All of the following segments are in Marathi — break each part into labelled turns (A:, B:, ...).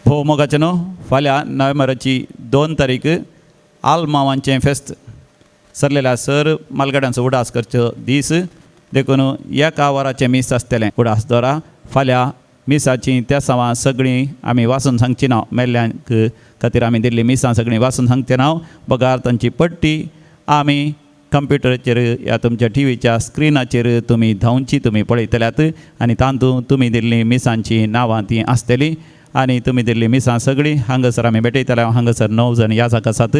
A: भोव मोगाचें न्हू फाल्यां नोव्हेंबराची 2 तारीख आलमांवांचें फेस्त सरलेल्या सर मालगाड्यांचो उडास करचो दीस देखून एका वराचें मीस आसतलें उडास दोरा फाल्यां मिसाची त्या सावां सगळीं आमी वाचून सांगची ना मेल्ल्यांक खातीर आमी दिल्लीं मिसां सगळीं वाचून सांगचे ना बगार तांची पट्टी आमी कंप्युटराचेर या तुमच्या टीव्हीच्या स्क्रिनाचेर तुमी धांवची तुमी पळयतल्यात आनी तातूंत तुमी दिल्लीं मिसांची नांवां तीं आसतलीं आनी तुमी दिल्लीं मिसां सगळीं हांगासर आमी भेटयतले हांगासर 9 जण याजक आसात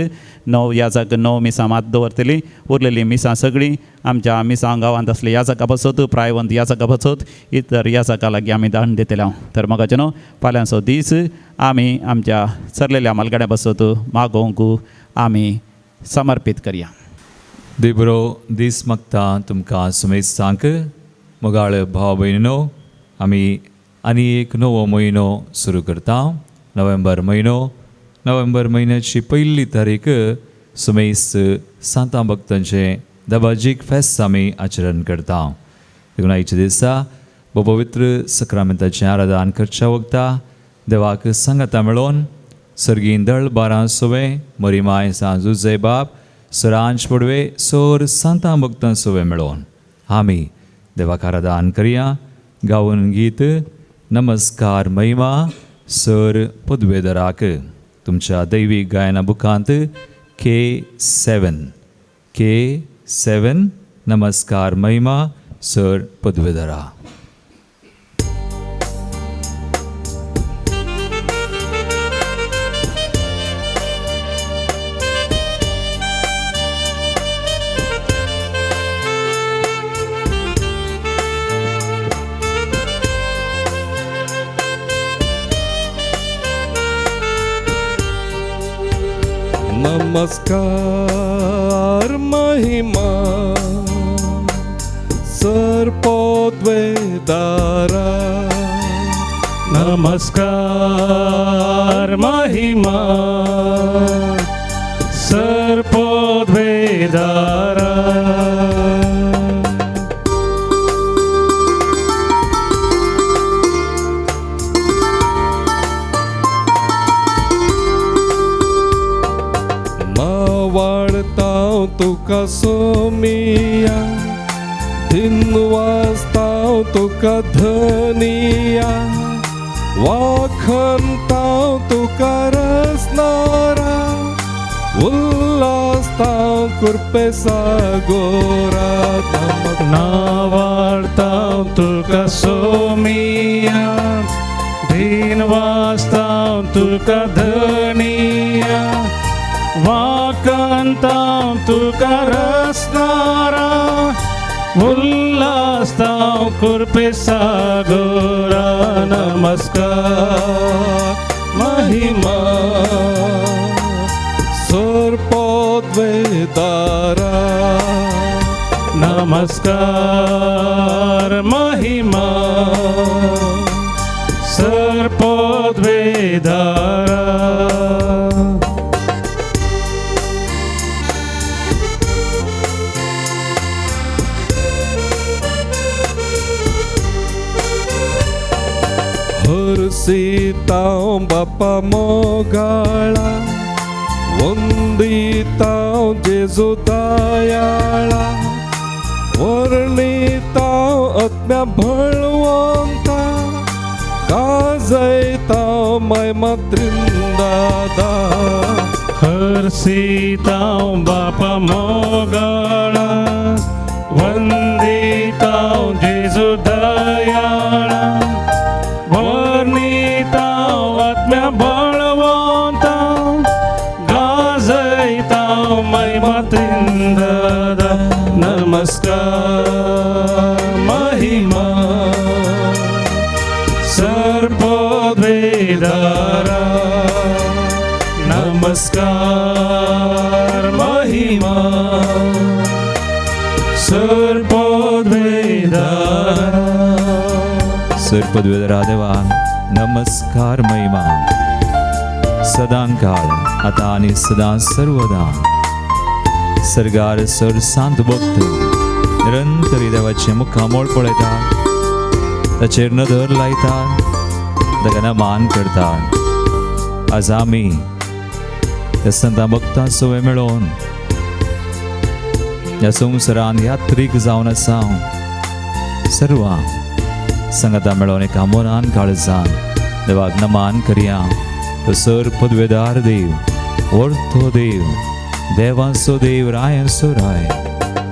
A: 9 याजक 9 मिसां मात दवरतलीं उरलेलीं मिसां सगळीं आमच्या मिसां गांवांत असले याजकां बसत प्रायवंत याजकां बसत इतर याजकां लागीं आमी दान दितले तर म्हाका न्हू फाल्यांचो दीस आमी आमच्या सरलेल्या मालगाड्या बसत मागोवंक आमी समर्पीत करया.
B: देबरो दीस मागता तुमकां सुमेज सांग मोगाळ भाव भयणीनो आमी आनी एक नवो म्हयनो सुरू करता. नोव्हेंबर म्हयन्याची 1 तारीख सुमेज सांता भक्तांचें दबाजीक फेस्त आमी आचरण करता. देखून आयच्या दिसा पवित्र सक्रामेंताचें आराधन करच्या वखदा देवाक सांगाता मेळोन सर्गीन दळ 12 सोवे मरीमाय सांजुजे बाब सरांज पडवे सोर सांता भक्तां सोवे मेळोन आमी देवाक आराधन करया. गावन गीत नमस्कार महिमा सर पदवेदराक तुमच्या दैवीक गायना बुकांत K7 नमस्कार महिमा सर पदवेदरा.
C: नमस्कार महिमा सर पदवेदारा नमस्कार महिमा सर पदवेदारा वाळताव तुका सोमिया दिन वाजताव तुका धनिया वाखनताव तुका रसनारा उल्लासताव कृपे सागोरा.
D: वाळताव तुका सोमिया दिन वाजताव तुका धनिया वाकांताव तुका रसनारा उल्लासताव कृपे सागोरा. नमस्कार महिमा सर पदवेदारा नमस्कार महिमा सर पदवेदारा.
C: हरसिताव बापा मोगाळा वंदिताव जेजू दयाळा वर्णिताव आत्म्या बळवंता काजयताव महिमा त्रिंदादा.
D: हरसिताव बापा मोगाळा वंदिताव जेजू दयाळा वर्णिताव आत्म्या बळवंता गाजयताव महिमा त्रिंदादा. नमस्कार महिमा सर पदवेदारा नमस्कार महिमा सर पदवेदारा.
B: सर पदवेदारा देवा नमस्कार महिमा सदां काळ आता आणि सदा सर्वदा सरगार सर सांत भक्त निरंतरी देवाचे मुखामोळ पळयतात ताचेर नदर लायतात ताका मान करतात आज आम्ही त्या संता भक्तां सोबत मेळोन ह्या संवसारान यात्रीक जावन आसा सर्वां संगता मेळोन एका मनान काळजान देवाक नमान करया. तो सर पदवेदार देव, व्हरतो देव, देवांचो देव, रायांचो राय,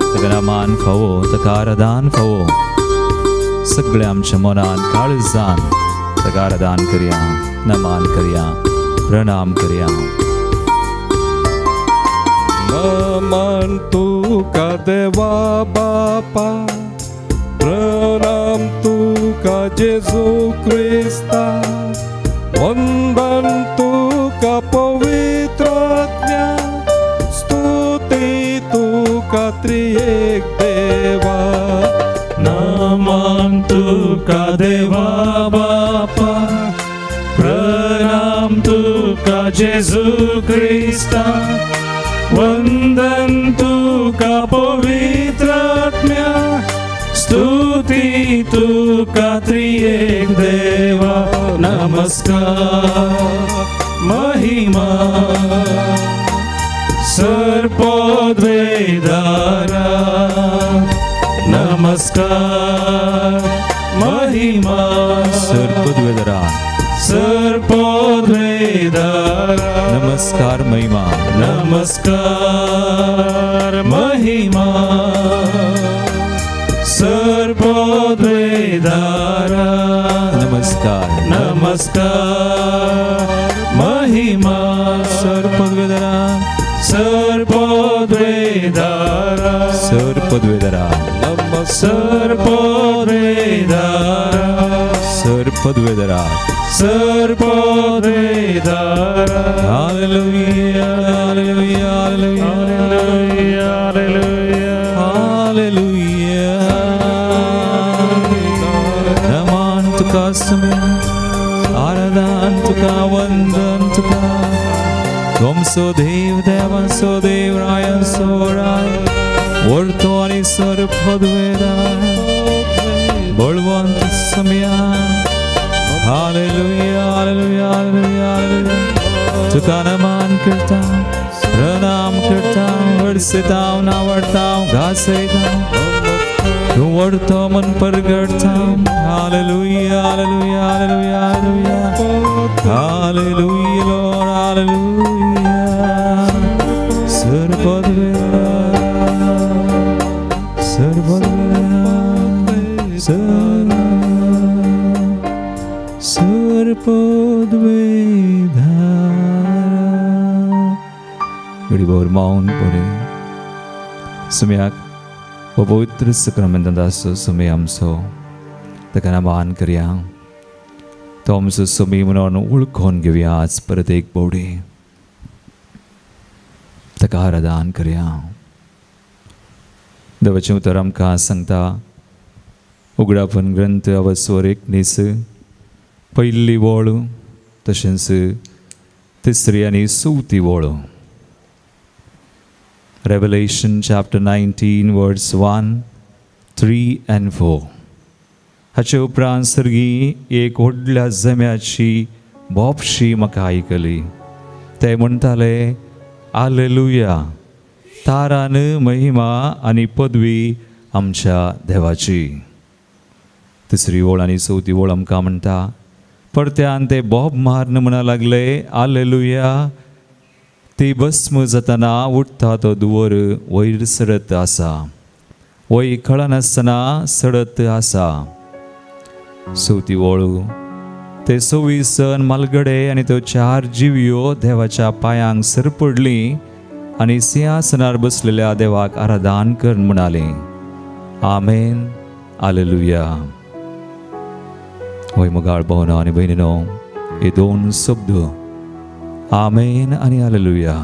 B: ताका नमान फावो, ताका आराधन फावो. सगळे आमच्या मनान काळजान ताका आराधन करया, नमान करया, प्रणाम करया.
C: नमन तुका देवा बापा, प्रणाम तुका जेजू ख्रिस्ता, वंदन तुका पवित्र आत्म्या, स्तुती तुका त्रिएक देवा.
D: नमन तुका देवा बापा, प्रणाम तुका जेजू ख्रिस्ता, वंदन तुका पवित्र आत्म्या, स्तुती तुका त्रिएक देवा. नमस्कार महिमा सर्पद्वेदारा, नमस्कार महिमा
B: सर्पद्वेदरा,
D: सर्पद्वेदारा,
B: नमस्कार महिमा,
D: नमस्कार महिमा सर्पद्वेदारा,
B: नमस्कार,
D: नमस्कार महिमा
B: सर्पद्वेदरा,
D: सर्पद्वेदारा,
B: सर्पद्वेदरा,
D: सर्पद्वेदारा,
B: सर्पद्वेदरा.
D: सर्पद्वेदारा.
B: हालेलुया, हालेलुया, हालेलुया,
D: हालेलुया,
B: हालेलुया. नमन तुका समय, आराधन तुका, वंदन तुका. तुमचो देव, देवांचो देव, रायांचो राय, व्हरतो आनी सर्पद्वेदार, बळवंत समया. हालेलुया, हालेलुया, हालेलुया, हालेलुया. तुका नमन करता, प्रणाम करता, वर्सता, नावडता, घासयता. तूं व्हरतो मन परगडता. हालेलुया, हालेलुया, हालेलुया, हालेलुया. हालेलुया लॉर्ड, हालेलुया. सर्पद्वेदार, सर्पद्वेदार. गडीभर मौन पडे सुम्याक पवित्र सक्रामेंताचो समय आमचो ताका नमान करया. तो आमचो समय म्हणून वळखून घेवया. आज परत एक पावटी ताका आराधन करया. देवाचें उतर आमकां सांगता उगडापण ग्रंथ अवस्वर 19 पयली वळ तशेंच तिसरी आनी चवथी वळ. Revelation chapter 19 verse 1, 3 and 4. हाचे उपरांत सर्गी एक व्हडल्या जम्याची बोबशी म्हाका आयकली. ते म्हणटाले हालेलुया, तारान महिमा आनी पदवी आमच्या देवाची. तिसरी वळ आनी चवथी वळ आमकां म्हणटा परत्यान ते बोब मारन म्हणा लागले हालेलुया. ती भस्म जातना उठता तो दुवर वयर सडत आसा, वय कळनासतना सडत आसा. चवथी वळू ते 26 मालगडे आनी त्यो 4 जिवियो देवाच्या पांयांक सरपडली आनी सिंहासनार बसलेल्या देवाक आराधन कर म्हणाले आमेन हालेलुया. वय मोगाळ भावना आनी भयणीनो, हे 2 शब्द आमेन आनी हालेलुया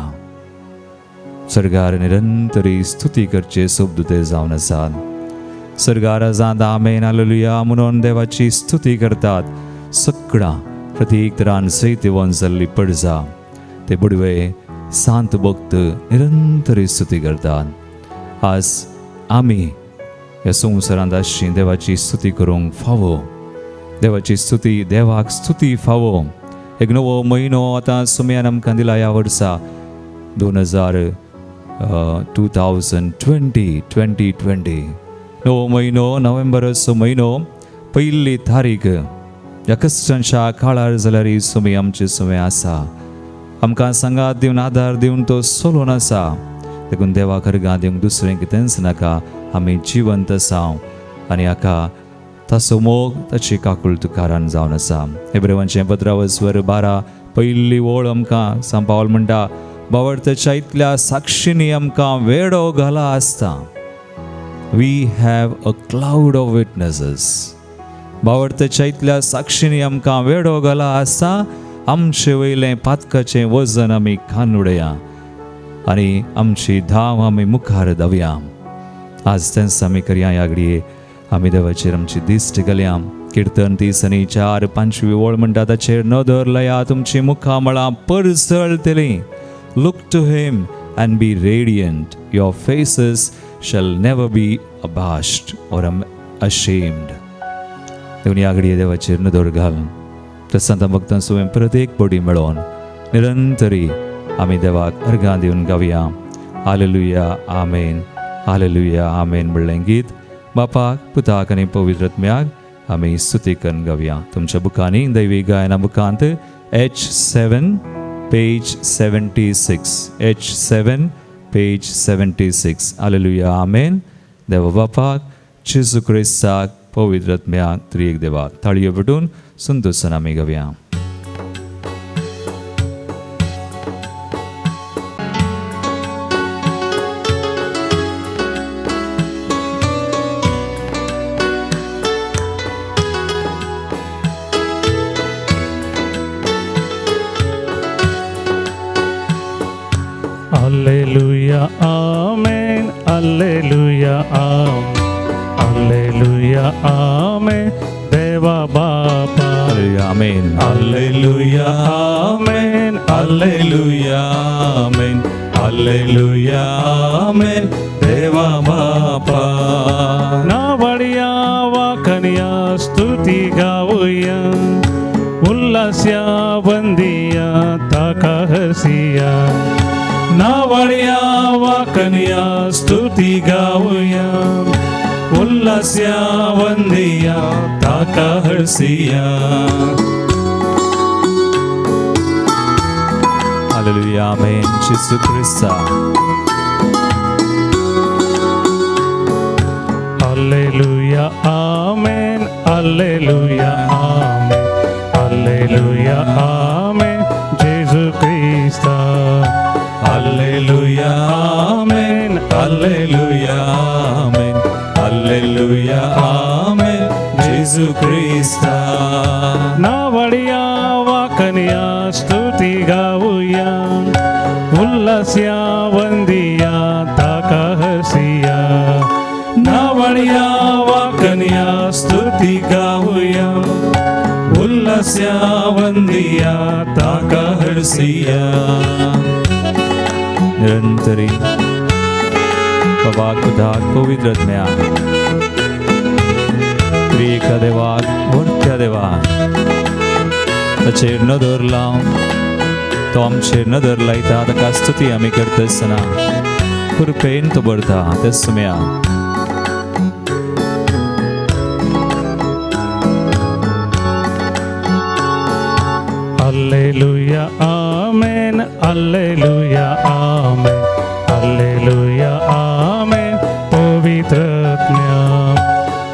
B: सर्गार निरंतरी स्तुती करचे शब्द ते जावन आसात. सर्गाराजांत आमेन हालेलुया म्हणून देवाची स्तुती करतात. सगळां प्रत्येक तरान सैतेवन जाल्ली पडजा ते बुडवे सांत भक्त निरंतरी स्तुती करतात. आज आमी ह्या संवसारांत आसची देवाची स्तुती करूंक फावो. देवाची स्तुती, देवाक स्तुती फावो. एक नवो म्हयनो आतां सुमयान आमकां दिला ह्या वर्सा 2020 नवो म्हयनो नोव्हेंबर असो म्हयनो पयली तारीख ह्या कश्टांच्या काळार जाल्यार ही सुमी आमची सुमी आसा. आमकां सांगात दिवन आदार दिवन तो सोलून आसा. देखून देवा खरगां दिवंक दुसरें कितेंच नाका. आमी जिवंत आसा आनी हाका ताचो मोग ताची काकूळ तुकारान जावन आसा. हेब्रेवांचें 15:12 पयली ओळ आमकां सांत पावल म्हणटा, भावार्थाच्या इतल्या साक्षींनी आमकां वेडो घाला आसता. We have a cloud of witnesses. भावार्थाच्या इतल्या साक्षींनी आमकां वेडो घाला आसता. आमचे वयलें पातकाचें वजन आमी खान उडया आनी आमची धांव आमी मुखार धांवया. आज तेंच आमी करया. ह्या घडये आमी देवाचेर आमची दिश्ट घालया. किर्तन 30:4-5 ओळ म्हणटा, ताचेर नदर लया तुमची मुखां मळां परसळटलीं. Look to him and be radiant. Your faces shall never be abashed or ashamed. देवनी आगडी देवाचेर नदर घाल. तर संत भक्तां सुवें प्रत्येक बडी मेळोन निरंतरी आमी देवाक अर्घां दिवन गावया. हालेलुया आमेन, हालेलुया आमेन म्हणलें गीत बापाक, पुताक आनी पवित्र आत्म्याक आमी स्तुती करून गावया. तुमच्या बुकांनी दैवी गायना बुकांत H7 page 76, H7 page 76. Hallelujah amen. देवा बापाक, जेजू क्रिस्ताक, पवित्र आत्म्याक, त्रिएक देवाक थाळयो पटून संतोषान आमी गावया.
D: Alleluia, amen. Alleluia, amen. Alleluia, amen. Deva Bapa.
B: आमेन.
D: Alleluia, amen. Alleluia, amen. Alleluia, amen. Deva Bapa. Navadiya वाकनिया स्तुति गावूया, उल्लास्या वंदिया ताका हसिया. नावडिया वाकनिया स्तुति गावूया, उल्लास्या वंदिया ताका हसिया.
B: Hallelujah amen. जेजू Crysta.
D: Alleluia, amen. Alleluia, amen. Alleluia, amen. Gesù Cristo. Alleluia, amen. Alleluia, amen. Alleluia, amen. Gesù Cristo. Navadiya वाकनिया स्तुति गावूया, उल्लास्या वंदिया ताका हसिया. नावडिया वाकनिया स्तुति गावूया, उल्लास्या वंदिया ताका हसिया.
B: निरंतरी बाबाक, पुताक, पवित्र आत्म्याक, त्रिएक देवाक, व्हडक्या देवाक ताचेर नदर लावन तो आमचेर नदर लायता. ताका स्तुती आमी करता आसतना कृपेन तो भरता. तेच Somaiya
D: Alleluia, amen. Alleluia, amen. Alleluia, amen. पवित्र आत्म्या.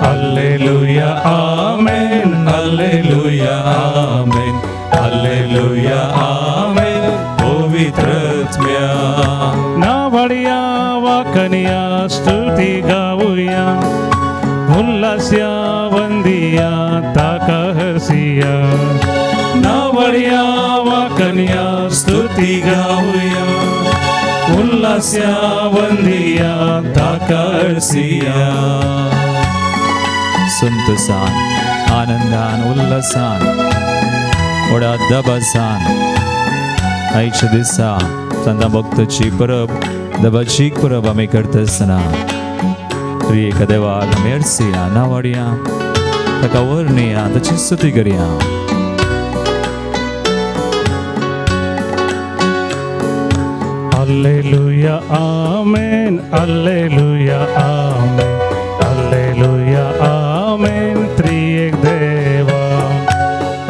D: Alleluia, amen. Alleluia, amen. Alleluia, amen. पवित्र आत्म्या. नावडिया वाकनिया स्तुति गावूया, उल्लास्या वंदिया ताका हसिया. नावडिया वाकनिया स्तुति गावूया, उल्लास्या वंदिया ताका हसिया.
B: संतोषान, आनंदान, उल्हासान, व्हडा दबासान आयच्या दिसा संत भक्ताची परब, दबाची परब आमी करता आसतना त्रिएक देवाक आमी अर्सिया, नावाडया, ताका वर्णया, ताची स्तुती करया.
D: Alleluia, Amen. Alleluia, Amen. Alleluia, Amen. त्रिएक देवा.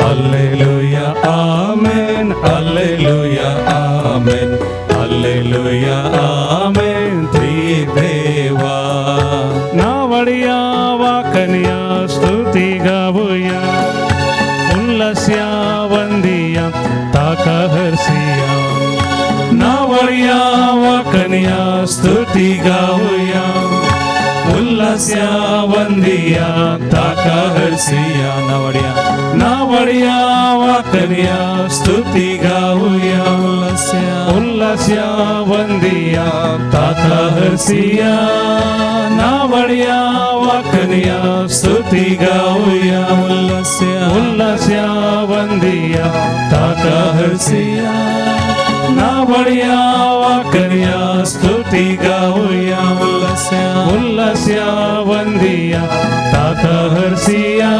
B: Alleluia, Amen. Alleluia, Amen. Alleluia, Amen. त्रिएक देवा.
D: नावडिया वाकनिया स्तुति गावूया. उल्लस्या वंदिया ताका हर्षिया. नावडिया वाकनिया स्तुति गावूया. उल्लस्या वंदिया ताका हर्षिया. नावडिया वाकनिया स्तुति गावूया. उल्लस्या वंदिया ताका हर्षिया. नावडिया वाकनिया स्तुति गावूया. उल्लस्या वंदिया ताका हर्षिया. नावडिया वाकनिया स्तुति गावूया. उल्लस्या वंदिया ताका हर्षिया.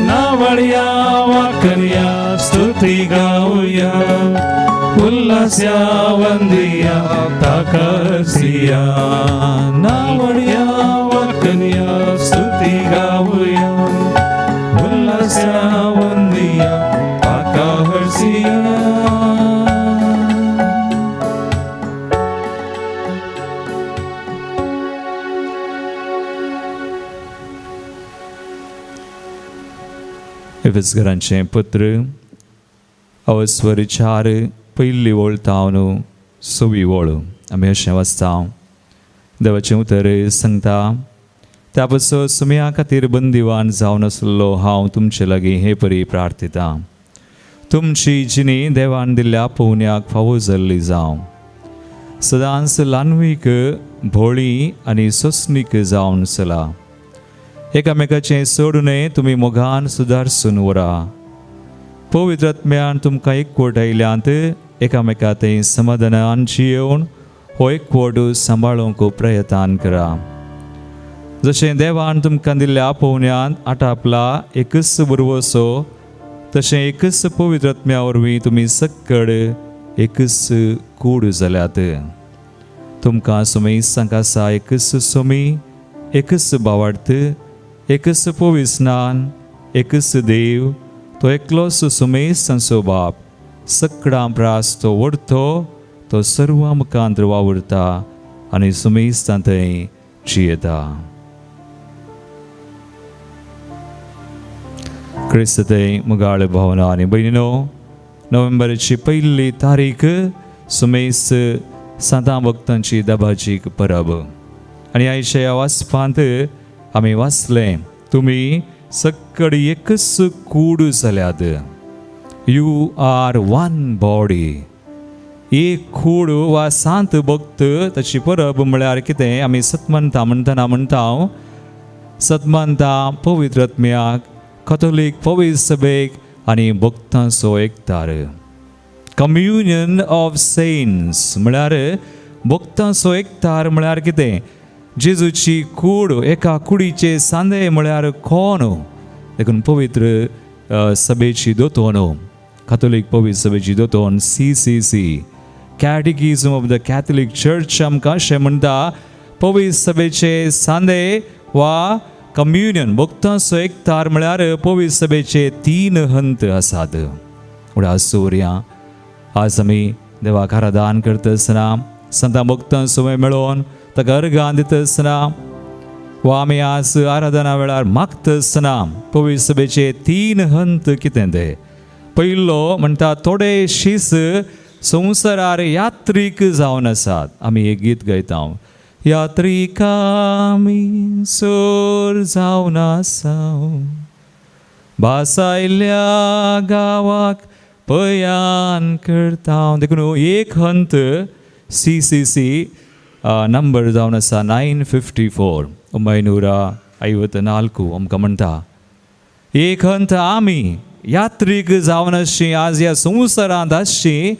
D: नावडिया वाकनिया स्तुति गावूया. उल्लस्या वंदिया ताका हर्षिया. नावडिया वाकनिया स्तुति गावूया. उल्लस्या वंदिया ताका हर्षिया.
B: इफिसकरांचे पत्र अवस्वरचार पयली ओळ तावन सवी ओळ आमी अशें वाचता. देवाचें उतर सांगता, त्या पासत सुमया खातीर बंदिवान जावन आसलो हांव तुमचे लागीं हे परी प्रार्थिता. तुमची जिणी देवान दिल्ल्या पोवण्याक फावो जाल्ली जावं. सदांच ल्हानवीक भोळी आनी सोंसणीक जावन चला. एकामेकाचें सोडूनय तुमी मोगान सुदारसून व्हरा. पवित्र आत्म्यान तुमकां एकवट आयल्यांत एकामेकांतय समाधानान जियेवन हो एकवट सांबाळूंक प्रयत्न करा. जशें देवान तुमकां दिल्ल्या पोवण्यांत आटापला एकच बुरवोसो, तशें एकच पवित्र आत्म्या वरवीं तुमी सक्कड एकच कूड जाल्यात. तुमकां सुमेसांक आसा एकच सोमी, एकच भावार्थ, एकच पवित्र स्नान, एकच देव, तो एकलोच सुमेसांचो बाप. सक्कडां प्रास तो व्हरतो, तो सर्वां मुखांत वावुरता आनी सुमेसांतय जियेता. क्रिस्तय मुगाळ भावना आनी भयणीनो, नोव्हेंबराची पयली तारीख सुमेस सांता भक्तांची दबाजीक परब. आनी आयच्या ह्या वाचपांत आमी वाचलें, तुमी सक्कड एकच कूड जाल्यात. You are one body. एक कूड वा सांत भक्त ताची परब म्हळ्यार कितें? आमी सतमंता म्हणटना म्हणटा सतमंता पवित्र आत्म्याक, कॅथोलीक पवित्र सभेक आनी भक्तांचो एकतार. कम्युनियन ऑफ सेंट्स म्हळ्यार भक्तांचो एकतार म्हळ्यार कितें? जेजूची कूड, एका कुडीचे सांदे म्हळ्यार कोण? देखून पवित्र सभेची दोतोन, कॅथोलीक पवित्र सभेची दोतोन CCC, catechism of the Catholic church आमकां अशें म्हणटा, पवित्र सभेचे सांदे वा कम्युनियन भक्तांचो एकतार म्हळ्यार पवित्र सभेचे 3 हंत आसात. उडा सूर्या आज आमी देवाक आराधन करता आसतना संता भक्तांचो मेळोन ताका अर्गां दिता आसतना वा आमी आज आराधना वेळार मागता आसतना पवित्र सभेचे 3 हंत कितें ते? पयलो म्हणटा थोडे शीस संवसारार यात्रीक जावन आसात. आमी एक गीत गायता, यात्रिका आमी सोर जावन आसा, भासायल्या गांवाक पयान करता. देखून एक हंत CCC नंबर जावन आसा 954, 954 आमकां म्हणटा. एक हंत आमी यात्रीक जावन आसची आज ह्या संवसारांत आसची.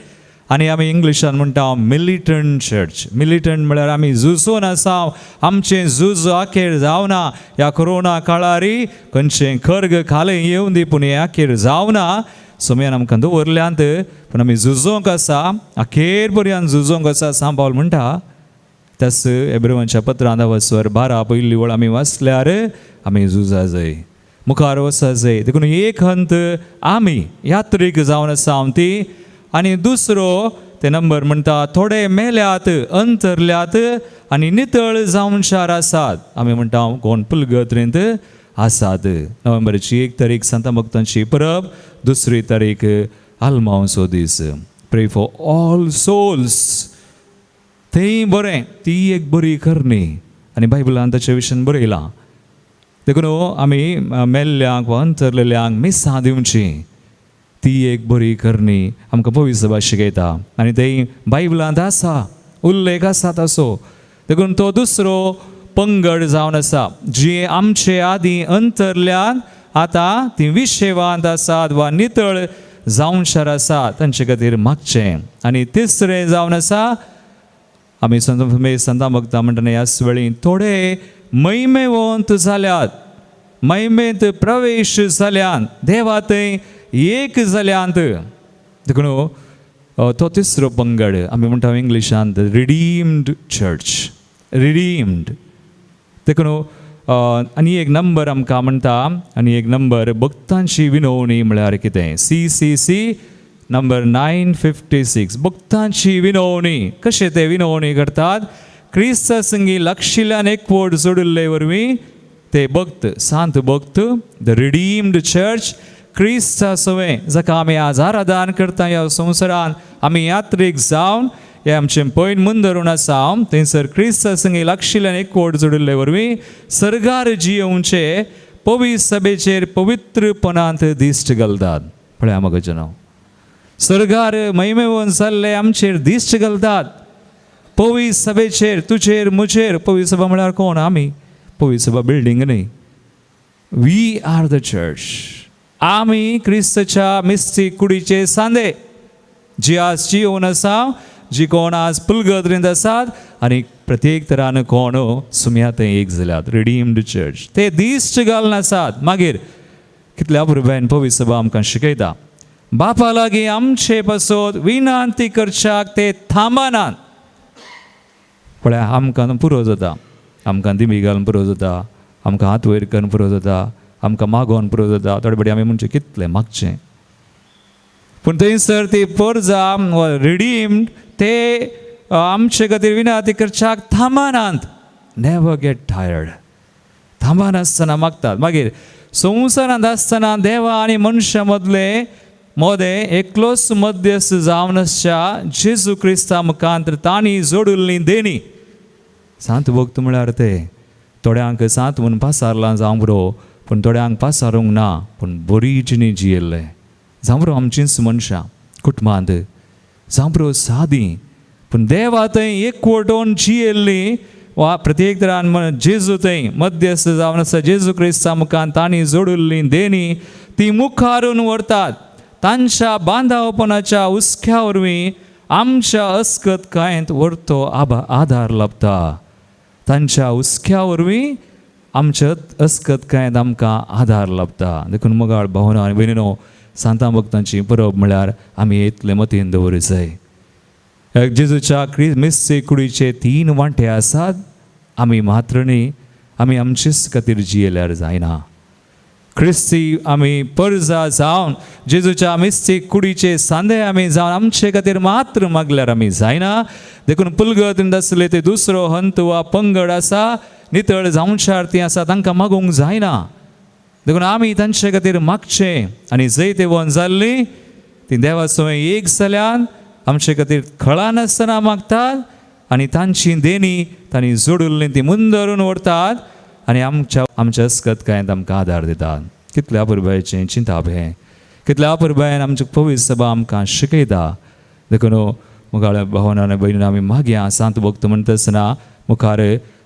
B: आनी आमी इंग्लिशान म्हणटा मिलिटंट चर्च. मिलिटंट म्हळ्यार आमी झुजून आसा. आमचें झूज आखेर जावना. ह्या कोरोना काळारी खंयचें खर्ग खालें येवन दी पूण हें आखेर जावना. सोम्यान आमकां दवरल्यांत पूण आमी झुजोंक आसा अखेर पर्यंत झुजोंक आसा सांबाळ म्हणटा तस एब्रेवांच्या पत्रांत वचवर 12 पयली वळ आमी वाचल्यार आमी झुजा जाय मुखार वचा जाय देखून एक हंत आमी यात्रेक जावन आसा हांव ती आनी दुसरो ते नंबर म्हणटा थोडे मेल्यात अंतरल्यात आनी नितळ जावन शार आसात आमी म्हणटा कोण पुलगत्रेंत आसात नोव्हेंबराची 1 तारीख संत भक्तांची परब 2 तारीख आल्मांचो दीस प्रे फॉर ऑल सोल्स तेंय बरें ती एक बरी करणी आनी बायबलान ताचे विशयान बरयलां देखून आमी मेल्ल्यांक वा अंतरलेल्यांक मिसां दिवची ती एक बरी करणी आमकां पवित्र सभा शिकयता आनी तें बायबलांत आसा उल्लेख आसा ताचो देखून तो दुसरो पंगड जावन आसा जी आमचे आदीं अंतरल्यान आतां ती विशेवांत आसात वा नितळ जावन शार आसात तांचे खातीर मागचें आनी तिसरें जावन आसा आमी संत भक्तां म्हणटना ह्या वेळी थोडे महिमेवंत जाल्यात महिमेंत प्रवेश जाल्यान देवा थंय एक जाल्यांत देखून तो तिसरो पंगड आमी म्हणटा इंग्लिशांत रिडीम्ड चर्च रिडीम्ड देखून आनी एक नंबर आमकां म्हणटा आनी एक नंबर भक्तांची विनवणी म्हळ्यार कितें CCC नंबर 956 भक्तांची विनवणी कशें ते विनवणी करतात क्रिस्ता संगी लागशिल्ल्यान एकवट जोडिल्ले वरवीं ते भक्त सांत भक्त द रिडीम्ड चर्च क्रिस्ता सवें जाका आमी आज आराधन करता ह्या संवसारान आमी यात्रेक जावन हे आमचें पयन मुंदरून आसा थंयसर क्रिस्ता संगी लागशिल्ल्यान एकवट जोडिल्ले वरवीं सर्गार जियोवचे पवित्र सभेचेर पवित्रपणांत दिश्ट घालतात पळया म्हाका जनाव सर्गार महिमेवंत जाल्ले आमचेर दिश्ट घालतात पवित्र सभेचेर तुजेर मुजेर पवित्र सभा म्हळ्यार कोण आमी पवित्र सभा बिल्डींग न्ही वी आर द चर्च आमी क्रिस्ताच्या मिस्तीक कुडीचे सांदे जी आज जियोवन आसा जी कोण आज पुलगत्रेंत आसात आनी प्रत्येक तरान कोण सुम्या थंय एक जाल्यात रिडीम्ड चर्च ते दिश्ट घालून आसात मागीर कितल्या पुरब्यान पवित्र सभा आमकां शिकयता बापा लागीं आमचे पासत विनंती करच्याक ते थांबनात पळय आमकां पुरो जाता आमकां दिमी घालून पुरो जाता आमकां हात वयर करून पुरो जाता आमकां मागोवन पुरो जाता थोडे फावटी आमी म्हणचे कितलें मागचें पूण थंयसर ती परजा रिडीम्ड ते आमचे खातीर विनंती करच्याक थांबनात नेवर गेट टायर्ड थांबनासतना मागतात मागीर संवसारांत आसतना देवा आनी मनशा मदले मोदें एकलोच मध्यस्थ जावन आसच्या जेजू क्रिस्ता मुखांतर तांणी जोडिल्ली देणी सांत भक्त म्हळ्यार ते थोड्यांक सांत म्हणून पासारलां जावं बरो पूण थोड्यांक पासारूंक ना पूण बरी जिणी जियेल्ले जावं बरो आमचींच मनशां कुटुंबांत जावं बरो सादी पूण देवा थंय एकवटून जियेल्ली वा प्रत्येक तरान जेजू थंय मध्यस्थ जावन आसा जेजू क्रिस्ता मुखांत तांणी जोडिल्ली देणी ती मुखारून व्हरतात तांच्या बांदावपणाच्या उस्क्या वरवीं आमच्या अस्कतकायेंत व्हरतो आधार लाभता तांच्या उस्क्या वरवीं आमच्या अस्कतकायेंत आमकां आधार लाभता देखून मोगाळ भावना आनी भयणीनो सांतां भक्तांची परब म्हळ्यार आमी इतले मतीन दवरूंक जाय जेजूच्या मिस्तीक कुडीचे 3 वांटे आसात आमी मात्र न्ही आमी आमचेच खातीर जियेल्यार जायना क्रिस्ती आमी परजा जावन जेजूच्या मिस्तीक कुडीचे सांदे आमी जावन आमचे खातीर मात्र मागल्यार आमी जायना देखून पुलगत्रेंत आसले ते दुसरो हंत वा पंगड आसा नितळ जावन शार ती आसा तांकां मागूंक जायना देखून आमी तांचे खातीर मागचें आनी जंय ते वन जाल्ली ती देवा सवय एक जाल्यान आमचे खातीर खळा नासतना मागतात आनी तांची देणी तांणी जोडिल्ली ती मुंदरून व्हरतात आनी आमच्या अस्कतकायेंत आमकां आदार दितात कितल्या पुरबायेचें चिंताप हें कितल्या पुरबायेन आमची पवित्र सभा आमकां शिकयता देखून मुखार भावना भयणीन आमी मागया सांत भक्त म्हणटा आसतना मुखार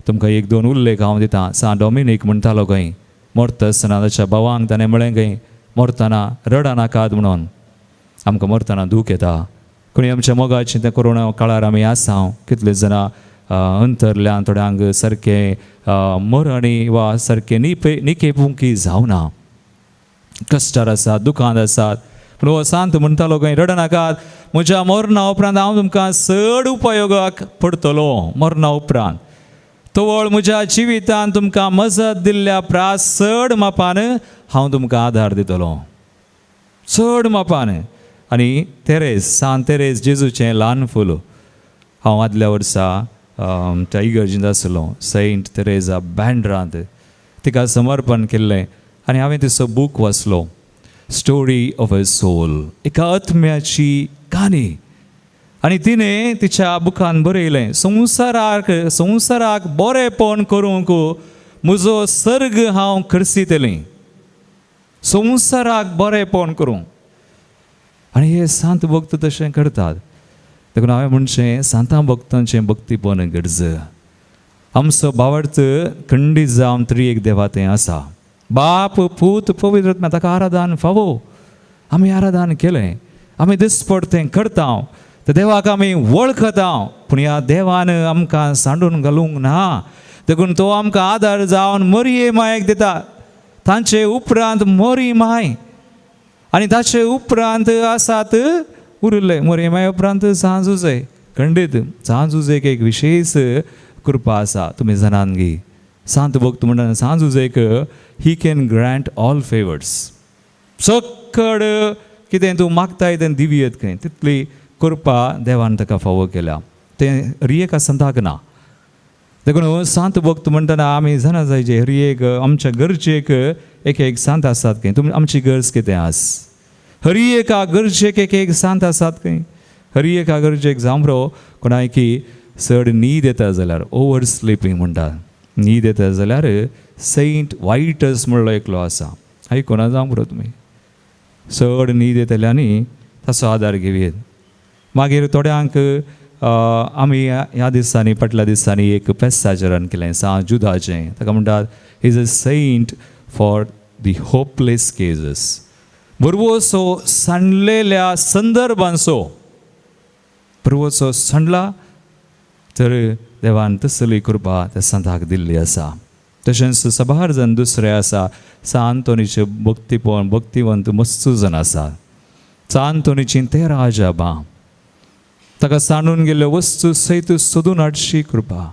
B: तुमकां 1-2 उल्लेख हांव दितां सांत डॉमिनीक म्हणटालो खंय मरता आसतना ताच्या भावांक ताणें म्हळें खंय मरतना रडा नाकात म्हणून आमकां मरतना दूख येता कोणी आमच्या मोगाचें तें कोरोना काळार आमी आसा कितले जाणां अंतरल्यान थोड्यांक सारकें मरणी वा सारकें निकेपुंकी जावना कश्टार आसात दुखांत आसात पूण हो सांत म्हणटालो खंय रडनाकात, म्हज्या मरणा उपरांत हांव तुमकां चड उपयोगाक पडटलो. मरणा उपरांत तवळ म्हज्या जिवितांत तुमकां मजत दिल्ल्या प्रास चड मापान हांव तुमकां आदार दितलो, चड मापान. आनी तेरेस, सांत तेरेस जेजूचें ल्हान फूल, हांव आदल्या वर्सा त्या इगर्जींत आसलो, सेंट तेरेजा बँड्रांत तिका समर्पण केल्लें. आनी हांवें तिचो बूक वाचलो, स्टोरी ऑफ अ सोल, एका आत्म्याची काणी. आनी तिणें तिच्या बुकान बरयलें, संवसाराक बरेंपण करूंक म्हजो सर्ग हांव खर्चितलें, संवसाराक बरेंपण करूंक. आनी हे सांत भक्त तशें करतात. देखून हांवें म्हणचें सांतां भक्तांचें भक्तीपण गरज. आमचो भावार्थ खंडीत जावन त्रिएक देवातें आसा. बाप, पूत, पवित्र आत्मा, ताका आराधन फावो. आमी आराधन केलें, आमी दिसपट तें करता, त्या देवाक आमी वळखता. पूण ह्या देवान आमकां सांडून घालूंक ना. देखून तो आमकां आदार जावन मरये मायेक दिता. तांचे उपरांत मोरी माय, आनी ताचे उपरांत आसात उरले. मोरये माय उपरांत सांजुजे, खंडीत सांजुजेक एक विशेष कृपा आसा. तुमी जाणान घे, सांत भक्त म्हणटा सांजुजेक he can grant all favours. सकड कितें तूं मागताय तें दिव्यत खंय, तितली कृपा देवान ताका फावो केल्या. तें हरियेक संताक ना. देखून सांत भक्त म्हणटना आमी जाणा जायचे, हरियेक आमच्या गरजेक एक एक सांत आसात खंय. तुमी आमची गरज कितें आस, हरियेका गरजेक एक एक सांत आसात खंय. हरियेका गरजेक जांबरो कोणाय की चड न्हीद येता जाल्यार, ओवर स्लिपींग म्हणटा, न्हीद येता जाल्यार सेंट वायटस म्हणलो एकलो आसा, आयकोना जांबरो तुमी. चड न्हीद येतल्यांनी ताचो आदार घेवयेत. मागीर थोड्यांक आमी ह्या दिसांनी, फाटल्या दिसांनी एक पेस्ताचरण केलें सांत जुदाचें. ताका म्हणटात is a saint for the hopeless cases. बरोवसो सांडलेल्या संदर्भांचो, बरोवसो सांडला तर देवान तसली कृपा त्या संताक दिल्ली आसा. तशेंच सबार जण दुसरे आसा. सांत अंतोनीचे भक्तीपण, भक्तिवंत मस्तू जण आसा. सांत अंतोनीची 13 अजापां, ताका सांडून गेल्ल्यो वस्तू सयत सोदून हाडची कृपा.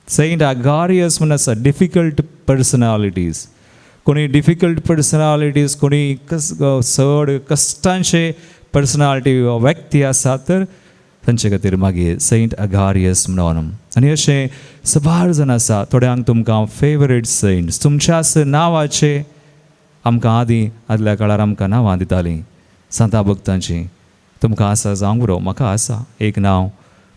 B: सेंट आगारियस म्हण आसा, डिफिकल्ट पर्सनालिटीज. कोणी डिफिकल्ट पर्सनालिटीज, कोणी चड कश्टांचे पर्सनालिटी व्यक्ती आसात तर तांचे खातीर मागीर सेंट आगारियस म्हणून. आनी अशें सबार जण आसा. थोड्यांक तुमकां फेवरेट सेंट्स, तुमच्याच नांवाचे आमकां आदल्या काळार आमकां नांवां दितालीं सांतां भक्तांची. तुमकां आसा जावंक बरो, म्हाका आसा एक नांव.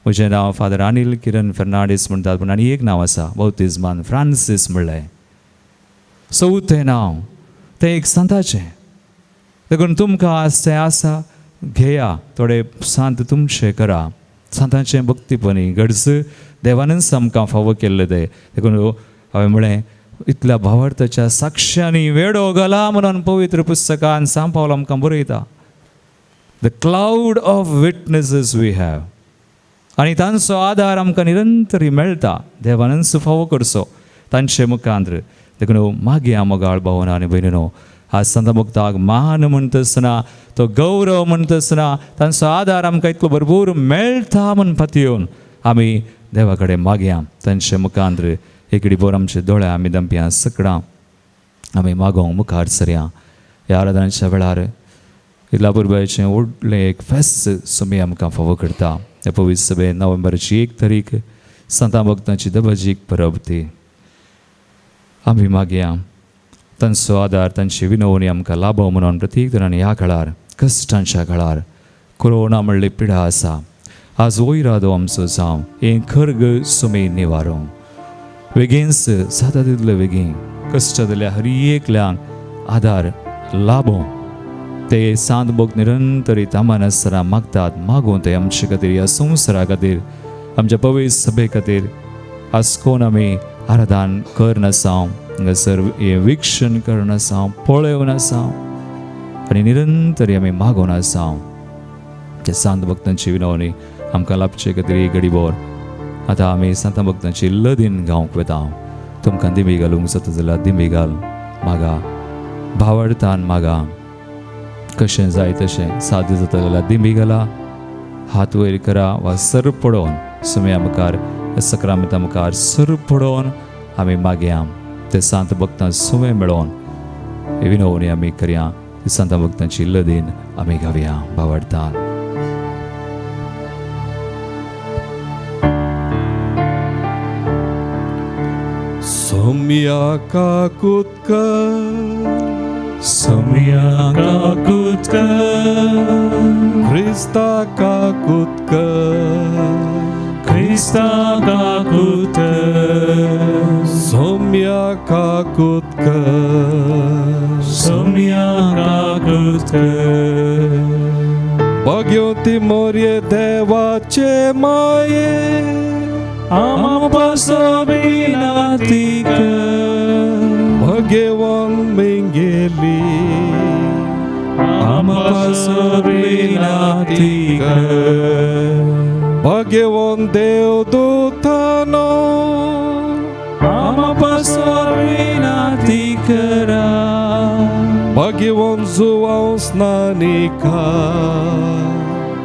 B: म्हजें नांव फादर अनिल किरण फर्नांडीस म्हणटात, पूण आनी एक नांव आसा बौतिस्मान फ्रांसीस म्हणलें. चवथें नांव तें एक सांताचें. देखून तुमकां तें आसा घेया, थोडे सांत तुमचे करा. सांतांचें भक्तीपणी गरज देवानच आमकां फावो केल्लें तें. देखून हांवें म्हळें इतल्या भावार्थाच्या साक्षांनी वेडो घाला म्हणून पवित्र पुस्तकान सांत पावल आमकां बरयता. The cloud of witnesses we have. आनी तांचो आदार आमकां निरंतरी मेळटा. देवानच फावो करचो तांचे मुखांतर. देखून मागया मोगाळ भावना आनी भयणीनो, आज संत भक्ताक मान म्हणटा आसतना, तो गौरव म्हणटा आसतना तांचो आदार आमकां इतलो भरपूर मेळटा म्हण पातयेवन आमी देवा कडेन मागया. तांचे मुखांतर एकडी बोर आमचे दोळे आमी दंप्या सकडां आमी मागोंक मुखार सरया. ह्या आराधनाच्या वेळार इतल्या पुर्बाचें व्हडलें एक फेस्त सुमी आमकां फावो करता. हे पवित्र सभेन नोव्हेंबराची 1 तारीख संतां भक्तांची दबाजीक परब ती. आमी मागया तांचो आदार, तांची विनवणी आमकां लाभो म्हणून. प्रत्येक जाणांनी ह्या काळार, कश्टांच्या काळार, कोरोना म्हणली पिडा आसा, आज वैरादो आमचो जावं, हें खर्ग सुमी निवारो. बेगीनच जाता तितले बेगीन कश्ट जाल्या हर एकल्यांक आदार लाभो ते सांत भक्त निरंतरी तामान आसतना मागतात. मागूं ते आमचे खातीर, ह्या संवसारा खातीर, आमच्या पवित्र सभे खातीर. आज कोण आमी आराधन करनासांव, हांगासर हें विक्षण करनासांव, पळयोन आसांव आनी निरंतरी आमी मागोन आसांव. ते सांत भक्तांची विनवणी आमकां लाभचे खातीर एक घडी बोर आतां आमी सांतां भक्तांची लदीन गावंक वेता. तुमकां दिमी घालूंक जाता जाल्यार दिमी घाल. मागा, भावार्थान मागा. कशें जाय तशें सादें जाता जाल्यार दिंबी घाला, हात वयर करा वा सर पडोवन सुम्या मुखार सक्रामेंता मुखार सर पडोवन आमी मागया ते सांत भक्तां सुवें मेळोवन विनवणी आमी करया. सांत भक्तांची लदीन आमी घावया भावार्थान.
C: Somia kakutka,
B: Somia kakutka,
C: Krista kakutka,
B: Krista kakutka,
C: Somia kakutka,
B: Somia kakutka,
C: Bhagavati Morye Devache Maye,
B: Amapasobinatika,
C: Bhagavan Mengeli,
B: Amapasobinatika,
C: Bhagavan Devdutano,
B: Amapasobinatikara,
C: Bhagavan Zuvav Snanika,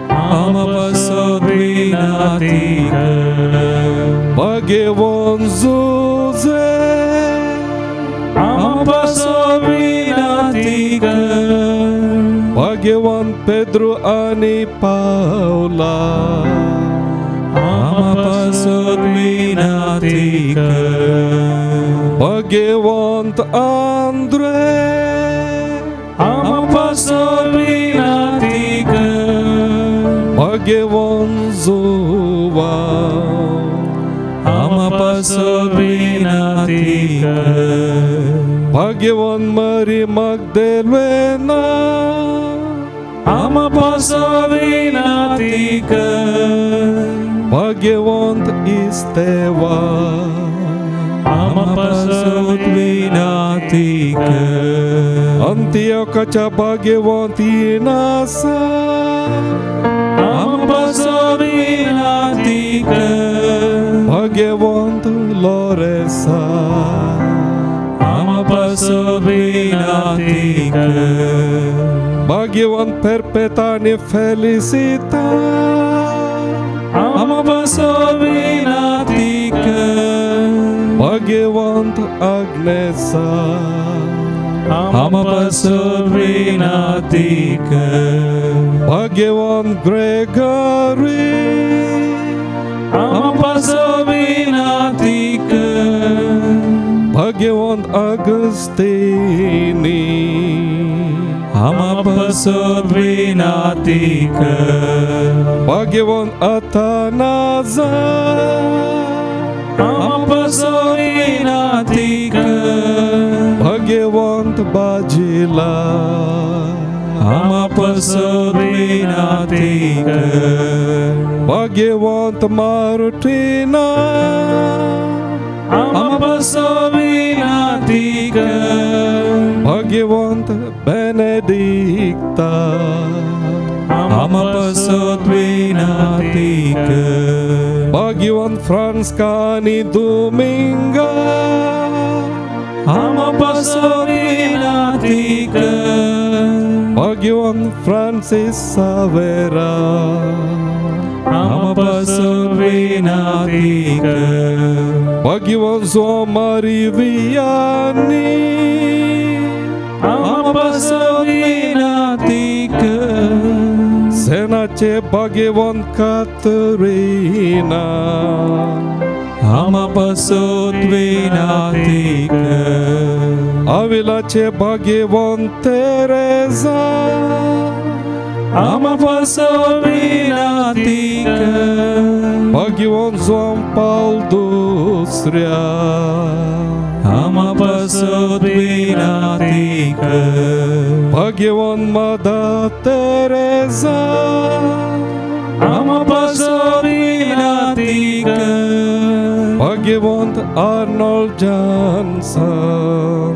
B: Amapasobinatika,
C: Bhagavan Zuze,
B: Amapasobinatika,
C: Bhagavan Pedro Ani Paula,
B: Amapasobinatika,
C: Bhagavan Andre,
B: Amapasobinatika,
C: Bhagavan Zuva,
B: Amapasobinatika,
C: Bhagavan Maria Magdalena,
B: Amapasobinatika,
C: Bhagavan Isteva,
B: Amapasobinatika,
C: Antiochacha Bhagavan Tinasa,
B: Amapasobinatika,
C: Bhagavan Loresa,
B: Amapasobinatika,
C: Bhagavan Perpetani Felicita,
B: Amapasobinatika,
C: Bhagavan Agnesa,
B: Amapasobinatika,
C: Bhagavan Gregory,
B: Amapasobinatika,
C: Bhagavan Agustini,
B: Amapasobinatika,
C: Bhagavan Athanaza,
B: Amapasobinatika,
C: Bhagavan Bajila,
B: Amapasobinatika,
C: Bhagavan Marutina,
B: Amapasobinatika,
C: Bhagavan Benedicta,
B: Amapasobinatika,
C: Bhagavan Franscani Dominga,
B: Amapasobinatika,
C: Bhagavan Francis Savera,
B: Amapasobinatika,
C: Bhagavan Somari Vianney,
B: Amapasobinatika,
C: Senache Bhagavan Katerina,
B: Amapasobinatika,
C: Avilache Bhagavan Teresa,
B: Amapasobinatika,
C: Bhagavan João Paulo II,
B: Amapasobinatika,
C: Bhagavan Mother Teresa,
B: Amapasobinatika,
C: Bhagavan Arnold Johnson,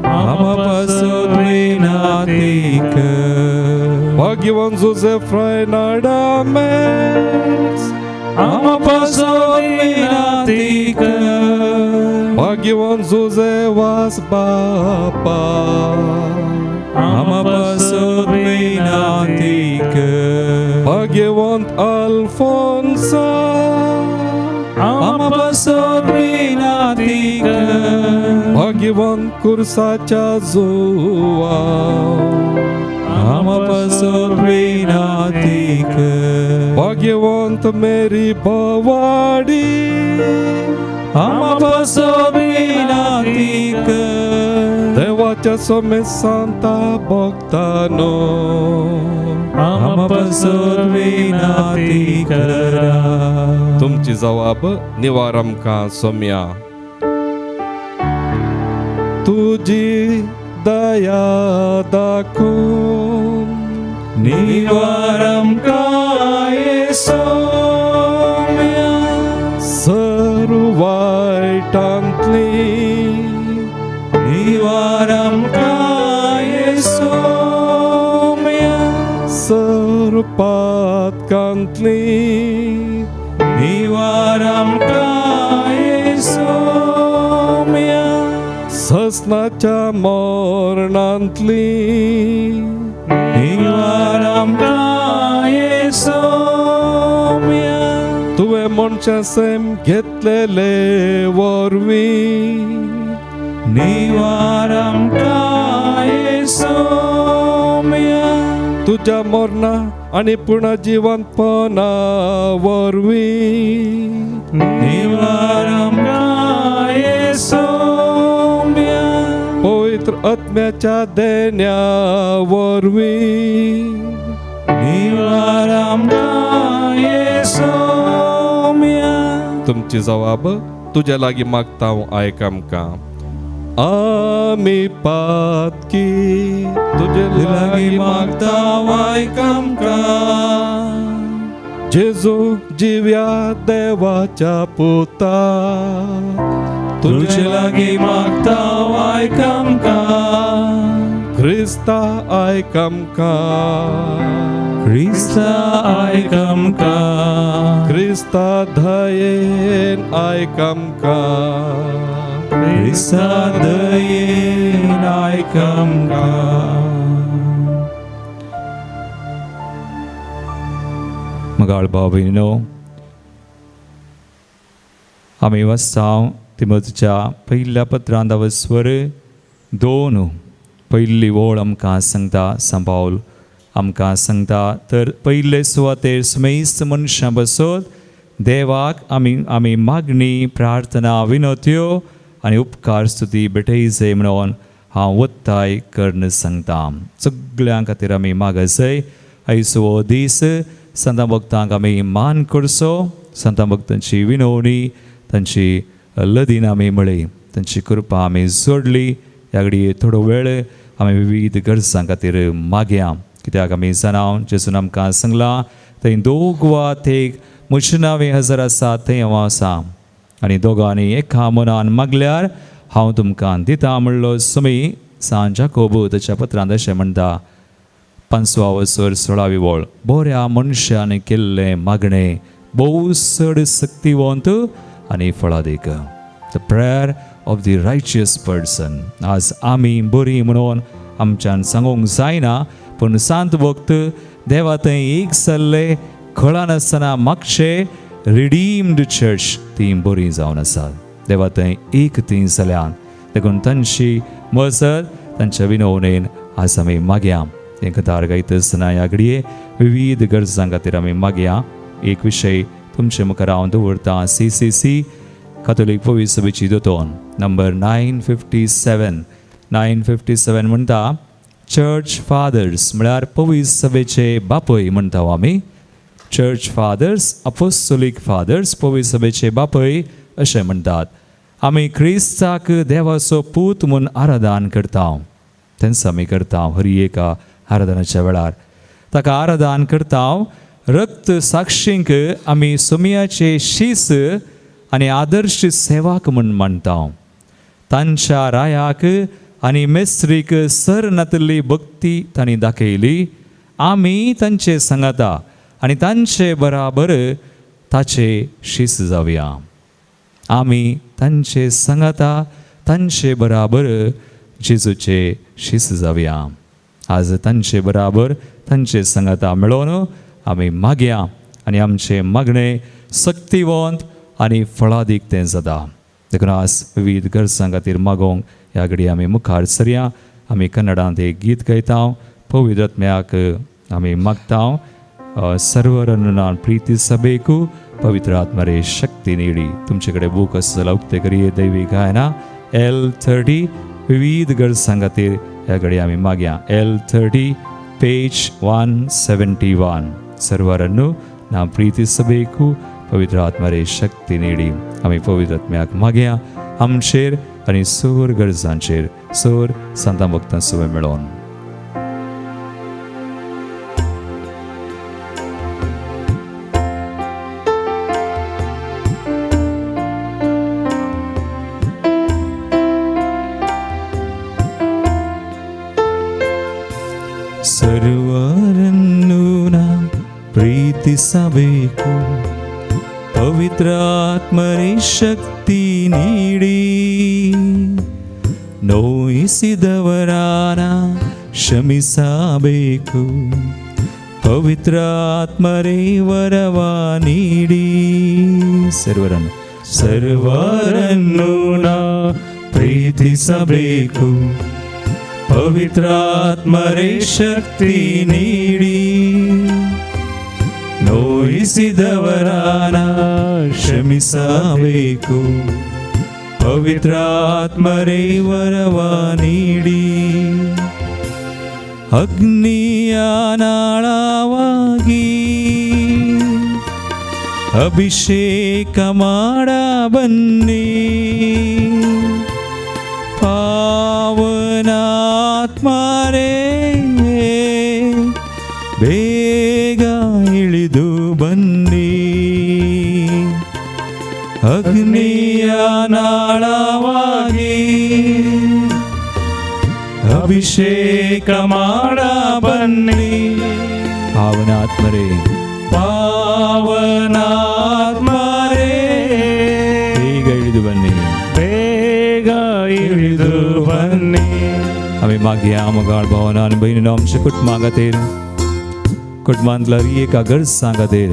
B: Amapasobinatika,
C: Bhagavan Joseph Reinhard Ames,
B: Amapasobinatika,
C: Bhagavan José Was Bapa,
B: आम्हा पासून विनंती कर.
C: भाग्यवंत अल्फोन्सा,
B: आम्हा पासून विनंती कर.
C: भाग्यवंत कुर्साच्या जुवा,
B: आम्हा पासून विनंती कर.
C: भाग्यवंत मेरी भवाडी,
B: आम्हा पासून विनंती कर.
C: देवाच्या समे सांता भक्तानो,
B: आम्हा पासून विनंती करा.
C: तुमची जबाब निवार आमकां सोम्या. तुझी दया दाखोवन
B: निवार आमकां येसोम्या.
C: सर्व वायटांतली
B: निवार आमकां येसोम्या.
C: सर्व पातकांतली
B: निवार आमकां येसोम्या.
C: ससनाच्या मरणांतली
B: निवार आमकां येसोम्या.
C: तुवें मनशां सैम घेतलेले वरवीं
B: निवार आमकां येसोम्या.
C: तुझ्या मरणा आनी पुनर्जीवनपणा वरवीं
B: निवार आमकां येसोम्या.
C: पवित्र आत्म्याच्या देण्या वरवीं
B: निवार आमकां येसोम्या.
C: तुमची जबाब तुझ्या लागीं मागता हांव आयक आमकां. आमी पातकी तुजे लागीं मागता
B: आयक आमकां.
C: जेजू जिव्या देवाच्या पुता,
B: तुजे लागीं मागता आयक आमकां.
C: क्रिस्ता आयक आमकां.
B: क्रिस्ता आयक आमकां.
C: क्रिस्ता दयेन आयक आमकां.
B: क्रिस्ता दयेन आयक आमकां. मगाळ भाव भयणीनो, आमी वाचतां तिमोथेच्या पयल्या पत्रांत स्वर 2 पयली ओळ आमकां सांगता. सांबाळ आमकां सांगता तर पयले सुवातेर समेस्त मनशां बसोत देवाक आमी मागणी प्रार्थना विनोत्यो आनी उपकार स्तुती भेटयचे म्हणून हांव वत्ताय कर्ण सांगता. सगळ्यां खातीर आमी मागसय. आयचो हो दीस संतां भक्तांक आमी मान करचो. संतां भक्तांची विनवणी, तांची लदीन आमी म्हळी, तांची कृपा आमी जोडली. ह्या घडये थोडो वेळ आमी विविध गरजां खातीर मागया. कित्याक आमी जाणां जेजून आमकां सांगलां थंय 2 वा 1 म्हजें नांवें हजर आसा थंय हांव आसा. आनी दोगांनी एका मनान मागल्यार हांव तुमकां दिता म्हणलो समी सांत जाकोब ताच्या पत्रांत अशें म्हणटा. 5वा स्वर 16वी ओळ. बऱ्या मनशान केल्लें मागणें भोव चड शक्तिवंत आनी फळादीक. The prayer of the righteous person. आज आमी बरीं म्हणून आमच्यान सांगूंक जायना, पूण सांत भक्त देवा थंय एक जाल्ले कळनासतना मागचे रिडीम्ड चर्च ती बरी जावन आसात. देवा थंय एक ती जाल्यान देखून तांची मजत तांच्या विनवणेन आज आमी मागया. तें कथार गायता आसतना ह्या घडये विविध गरजां खातीर आमी मागया. एक विशय तुमचे मुखार हांव दवरतां. CCC कॅथोलीक पवित्र सभेची दोतोन नंबर 957 म्हणटा चर्च फादर्स म्हळ्यार पवित्र सभेचे बापय म्हणटा आमी. चर्च फादर्स, अपोस्टोलीक फादर्स, पवित्र सभेचे बापय अशें म्हणटात. आमी क्रिस्ताक देवाचो पूत म्हूण आराधन करता. तेंच आमी करता हर एका आराधनाच्या वेळार. ताका आराधन करता. रक्त साक्षींक आमी सोमयाचे शीस आनी आदर्श सेवाक म्हूण मानता. तांच्या रायाक आनी मेस्त्रीक सर नातल्ली भक्ती तांणी दाखयली. आमी तांचे सांगाता आनी तांचे बराबर ताचे शीस जावया. आमी तांचे सांगाता तांचे बराबर जेजूचे शीस जावया. आज तांचे बराबर तांचे संगता मेळोवन आमी मागया आनी आमचे मागणे शक्तिवंत आनी फळादीक तें जाता. देखून आज विविध गरजां खातीर मागोवंक ह्या घडी आमी मुखार सरया. आमी कन्नडांत एक गीत गायता. पवित्र आत्म्याक आमी मागता सर्वरन्नान प्रीती सभेकू पवित्र आत्मरे शक्ती नीडी. तुमचे कडेन बूक आसा जाल्यार उक्ते करिये दैवी गायना L30 विविध गरजां खातीर ह्या घडी आमी मागया. L30 पेज 171 सर्वरन्नु ना प्रीती सभेकू पवित्र आत्मरे शक्ती नीडी. आमी पवित्र आत्म्याक मागया आमचेर आनी सगळ्या गरजांचेर सर संतां भक्तां सवय मेळोवन.
E: ಸರ್ವರನ್ನು ನಾ ಪ್ರೀತಿಸಬೇಕು ಪವಿತ್ರ ಆತ್ಮರೇ ಶಕ್ತಿ ನೀಡಿ ನೋಯಿಸಿದವರಾನ ಕ್ಷಮಿಸಬೇಕು ಪವಿತ್ರ ಆತ್ಮರೇ ವರವ ನೀಡಿ. ಸರ್ವರನ್ನು ನಾ ಪ್ರೀತಿಸಬೇಕು ಪವಿತ್ರ ಆತ್ಮರೇ ಶಕ್ತಿ ನೀಡಿ ನೋಯಿಸಿದವರಾನ ಕ್ಷಮಿಸಬೇಕು ಪವಿತ್ರ ಆತ್ಮರೇ ವರವ ನೀಡಿ. ಅಗ್ನಿಯ ನಾಳವಾಗಿ ಅಭಿಷೇಕ ಮಾಡ ಬನ್ನಿ ಪಾವನಾತ್ಮರೇ ಬೇಗ ಇಳಿದು ಬನ್ನಿ. ಅಗ್ನಿಯ ನಾಳವಾಗಿ ಅಭಿಷೇಕ ಮಾಡ ಬನ್ನಿ
B: ಪಾವನಾತ್ಮರೇ
E: ಪಾವನಾತ್ಮರೇ
B: ಬೇಗ ಇಳಿದು ಬನ್ನಿ
D: ಬೇಗ ಇಳಿದು ಬನ್ನಿ.
B: आमी मागया मोगाळ भावनान बहिणीनो आमच्या कुटुंबा खातीर कुटुंबांतल्या एका गरजां खातीर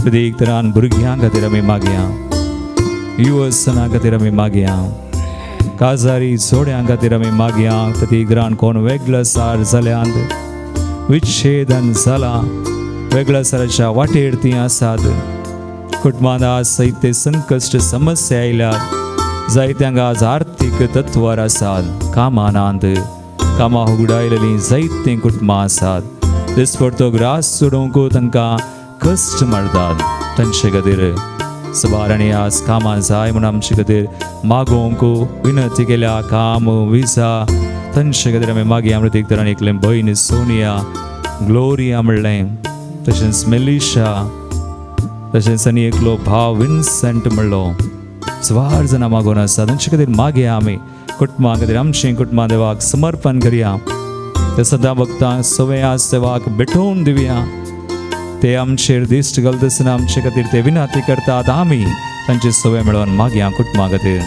B: प्रत्येक तरान भुरग्यां खातीर आमी मागया. युवसनां खातीर आमी मागया. काजारी जोड्यां खातीर आमी मागया. प्रत्येक तरान कोण वेगळो सार जाल्यांत विच्छेदन जाला वेगळ्या वाटेर तीं आसात. कुटुंबांत आज जायते संकश्ट समस्या आयल्यात. जायत्यांक आज आर्थीक तत्वार आसात. कामानांत कामां उगडायलेलीं जायतीं कुटुंबां आसात. दिसपडतो ग्रास सोडूंक तांकां कश्ट मारतात. तांचे खातीर सवारांनी आज कामां जाय म्हूण आमचे खातीर मागोवंक विनंती केल्या. काम विजा तांचे खातीर आमी मागया. प्रत्येक तरान एकलें भयण सोनिया ग्लोरिया म्हणलें. तशेंच मेलिशा तशेंच आनी एकलो भाव विन्सेंट म्हणलो. सवार जाणां मागोवन आसा. तांचे खातीर मागया आमी. कुटुंबा खातीर आमचें कुटुंबा देवाक समर्पण करया. ते सदां भक्तां सवय आज देवाक भेटोवन दिवया. ते आमचेर दिश्ट घालतना आमचे खातीर ते विनंती करतात. आमी तांची सवय मेळोवन मागया कुटुंबा खातीर.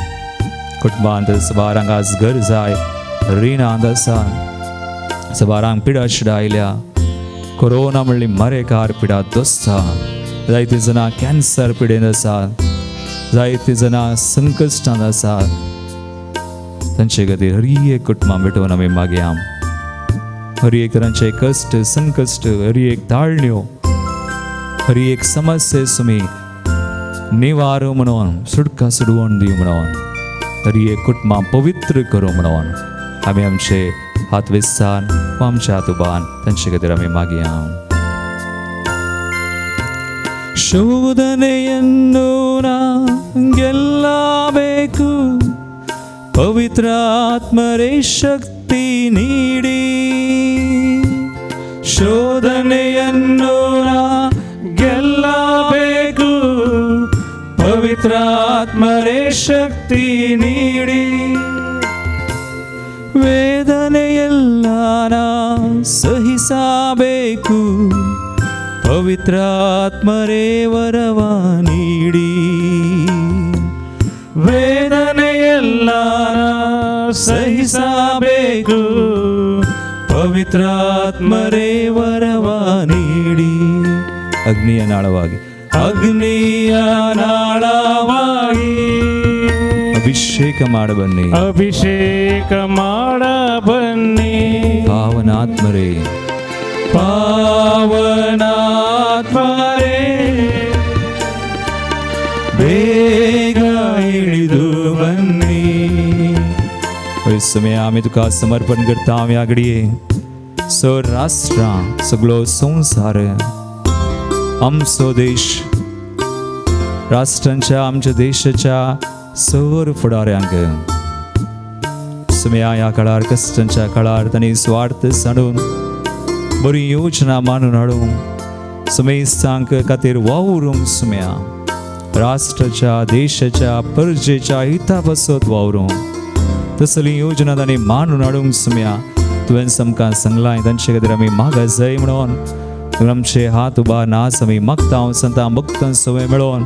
B: कुटुंबांत सवारांक आज घर जाय रिणांत आसा. सवारांक पिडा शिडा आयल्या. कोरोना म्हणली मरेकार पिडा दोस्ता. जायतीं जाणां कॅन्सर पिडेन आसात. जायतीं जाणां संकश्टांत आसात. तांचे खातीर हर एक कुटुंबां भेटोवन आमी मागया. हर एक तरांचे कश्ट संकश्ट हर एक ताळण्यो हर एक समस्ये सुमी निवारो म्हणून सुटका सोडवून दिव म्हणून हर एक कुटुंबां पवित्र करूं म्हणून आमी आमचे हात विस्तार आमच्या हातुबान तांचे खातीर आमी मागया.
E: ಶೋಧನೆಯನ್ನು ನಾ ಗೆಲ್ಲಬೇಕು ಪವಿತ್ರ ಆತ್ಮರೇ ಶಕ್ತಿ ನೀಡಿ. ಶೋಧನೆಯನ್ನು ನಾ ಗೆಲ್ಲಬೇಕು ಪವಿತ್ರ ಆತ್ಮರೇ ಶಕ್ತಿ ನೀಡಿ. ವೇದನೆಯೆಲ್ಲ ನಾ ಸಹಿಸಬೇಕು ಪವಿತ್ರ ಆತ್ಮರೇ ವರವ ನೀಡಿ. ವೇದನೆಯೆಲ್ಲ ಸಹಿಸಬೇಕು ಪವಿತ್ರಾತ್ಮರೇ ವರವ ನೀಡಿ ಅಗ್ನಿಯ ನಾಳವಾಗಿ
D: ಅಗ್ನಿಯ ನಾಳವಾಗಿ
E: ಅಭಿಷೇಕ ಮಾಡ ಬನ್ನಿ
D: ಅಭಿಷೇಕ ಮಾಡ ಬನ್ನಿ
E: ಪಾವನಾತ್ಮರೇ
D: ಪಾವನಾತ್ಮರೇ
E: ಬೇಗ इळिदू बन्नी। इस समय आम्ही तुका समर्पण करता आम्ही आगडये सो राष्ट्र सगळो संसार आमचो देश राष्ट्रांच्या आमच्या देशाच्या सर फुडाऱ्यांक समय या काळार कष्टांच्या काळार तांणी स्वार्थ साडून बरी योजना मानून हाडून समेस्तांक खातीर वावरूंक सुम्या राष्ट्राच्या देशाच्या प्रजेच्या हिता बसत वावरूंक तसली योजना तांणी मानून हाडूंक सुम्या तुवें आमकां सांगलां तांचे खातीर आमी मागा जाय म्हणून तुवें आमचे हात उबार नास आमी मागता संतां भक्तां सवय मेळोवन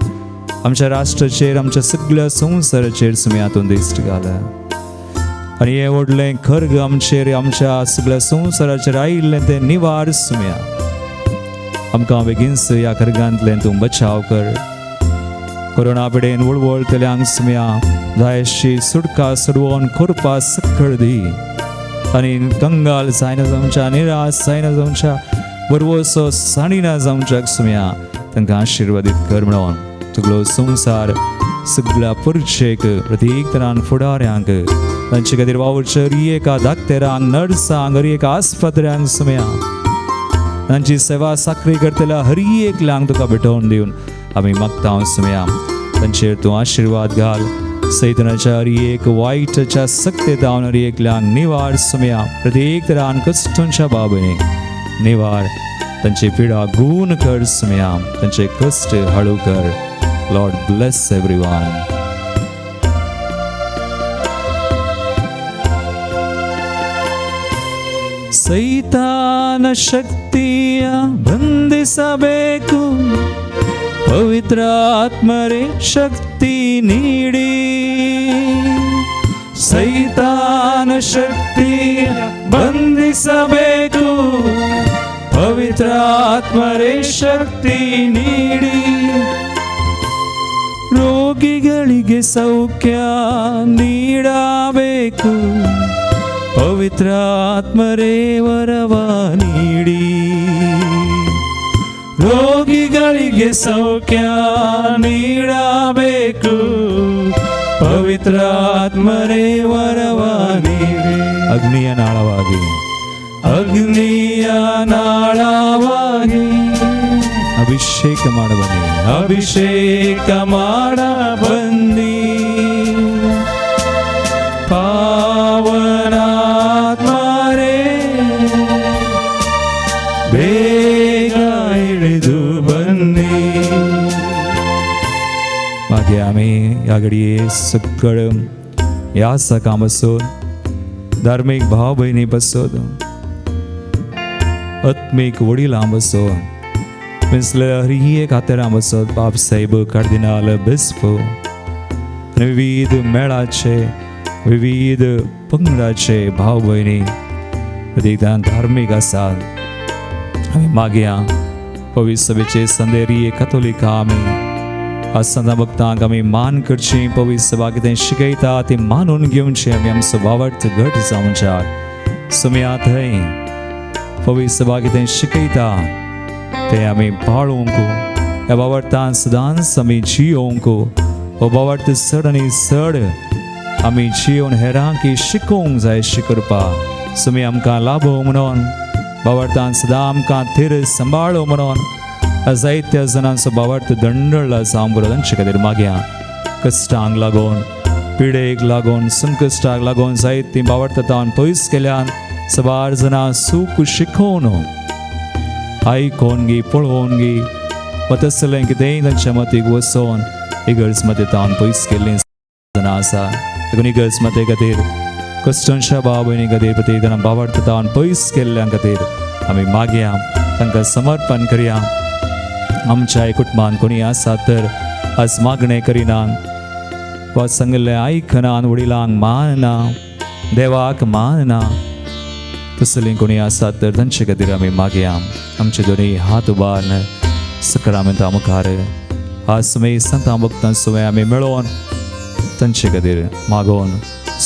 E: आमच्या राष्ट्राचेर आमच्या सगळ्या संवसाराचेर सुम्या हातून दिश्ट घाला आनी हें व्हडलें खर्ग आमचेर आमच्या सगळ्या संवसाराचेर आयिल्लें तें निवार सुम्या आमकां बेगीनच ह्या खर्गांतल्यान तूं बचाव कर कोरोना पिडेन वळवळतल्यांक सुम्या जायशी सुटका सोडवून करपा सक्कळ दी आनी कंगाल जायना जावच्या निराश जायना जावच्या बरवसो साणिना जावच्याक सुम्या तांकां आशिर्वादीत कर म्हणून तुगलो संवसार सगळ्या परचेक प्रत्येक तरान फुडाऱ्यांक तांचे खातीर वावरच्या एका धाकटेरांक नर्सांक हर एका आस्पत्र्यांक सुम्या तांची सेवा साखरी करतल्या हर एकल्यांक तुका भेटोवन दिवन आमी मागता सुम्या तांचेर तूं आशिर्वाद घाल सैतानाच्या हर एक वायटाच्या सक्तेतावन हर एकल्यांक निवार सुम्या प्रत्येक तरान कश्टांच्या बाबतींत निवार तांची पिडा गूण कर सुम्या तांचे कश्ट हळू कर लॉर्ड ब्लेस एवरीवन ಸೈತಾನ ಶಕ್ತಿಯ ಬಂಧಿಸಬೇಕು ಪವಿತ್ರ ಆತ್ಮರೇ ಶಕ್ತಿ ನೀಡಿ
D: ಸೈತಾನ ಶಕ್ತಿಯ ಬಂಧಿಸಬೇಕು ಪವಿತ್ರ ಆತ್ಮರೇ ಶಕ್ತಿ ನೀಡಿ
E: ರೋಗಿಗಳಿಗೆ ಸೌಖ್ಯ ನೀಡಬೇಕು ಪವಿತ್ರ ಆತ್ಮರೇ ವರವ ನೀಡಿ
D: ರೋಗಿಗಳಿಗೆ ಸೌಖ್ಯ ನೀಡಬೇಕು ಪವಿತ್ರ ಆತ್ಮರೇ ವರವ ನೀಡಿ
E: ಅಗ್ನಿಯ ನಾಳವಾಗಿ
D: ಅಗ್ನಿಯ ನಾಳವಾಗಿ
E: ಅಭಿಷೇಕ ಮಾಡ ಬನ್ನಿ
D: ಅಭಿಷೇಕ ಮಾಡ ಬನ್ನಿ ಪಾವನಾತ್ಮರೇ ಬೇಗ ಇಳಿದು ಬನ್ನಿ
E: मागे आम्ही या घडये सगळं या सकाळ बसोन धार्मिक भाव बहिणी बसोन आत्मिक वडिलां बसोन मिसले हर एक हातेरां बसोन बाप साहेब कार्दिनाल बिस्पो विविध मेळाचे विविध पंगडाचे भाव बहिणी प्रत्येक धार्मिक आसात आमी मागया पवित्र सभेचे संदेरी कथोलिका आमी आसना भक्तांक आमी मान करची पवित्र सभा कितें शिकयता ती मानून घेवची आमी आमचो वावट घट जावच्या सुम्या थंय पवित्र सभा कितें शिकयता तें आमी पाळूंक ह्या वावरतान सदांच आमी जियोंक हो वावट चड आनी चड आमी जियोन हेरांक शिकोवंक जाय करपा सुमी आमकां लाभो म्हणून वावरतान सदां आमकां थेर सांबाळो म्हणून जायत्या जणांचो भावार्थ दंडळला जावं बरो तांचे खातीर मागया कश्टांक लागून पिडेक लागून संकश्टाक लागून जायतीं भावार्थांत पयस केल्यान सबार जाणां सूख शिकोवन आयकोन गी पळोवन गी वा तसलें कितेंय तांच्या मतीक वचोन इगर्ज मतींतान पयस केल्लीं जाणां आसा देखून इगर्ज मते खातीर कश्टांच्या भाव भयणी खातीर प्रत्येक जाणां भावार्थांत पयस केल्ल्यां खातीर आमी मागया तांकां समर्पण करया आमच्या कुटुंबान कोणी आसा तर आज मागणें करिनात वा सांगलें आयकनात वडिलांक मानना देवाक मानना तसलीं कोणी आसात तर तांचे खातीर आमी मागया आमचे दोनी हात उबारन सक्रामेंता मुखार आज सुमे संतां भक्तां सुमे आमी मेळोवन तांचे खातीर मागोवन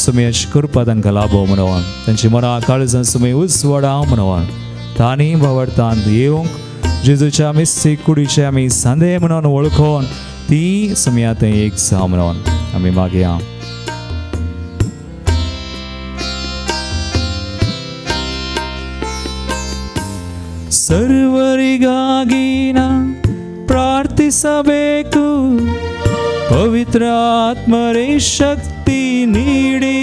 E: सुमेश कृपा तांकां लाभो म्हणोन तांची मनां काळजां सुमे उजवाडाव म्हणोन तांणी वावरतांत येवंक जेजूच्या मिस्तीक कुडीचे आमी सांदे म्हणून वळखोन ती सुम्या थंय एक जावं म्हणोन आमी मागया ಸರ್ವರಿಗಾಗಿ ನಾ ಪ್ರಾರ್ಥಿಸಬೇಕು ಪವಿತ್ರ ಆತ್ಮರೇ ಶಕ್ತಿ ನೀಡಿ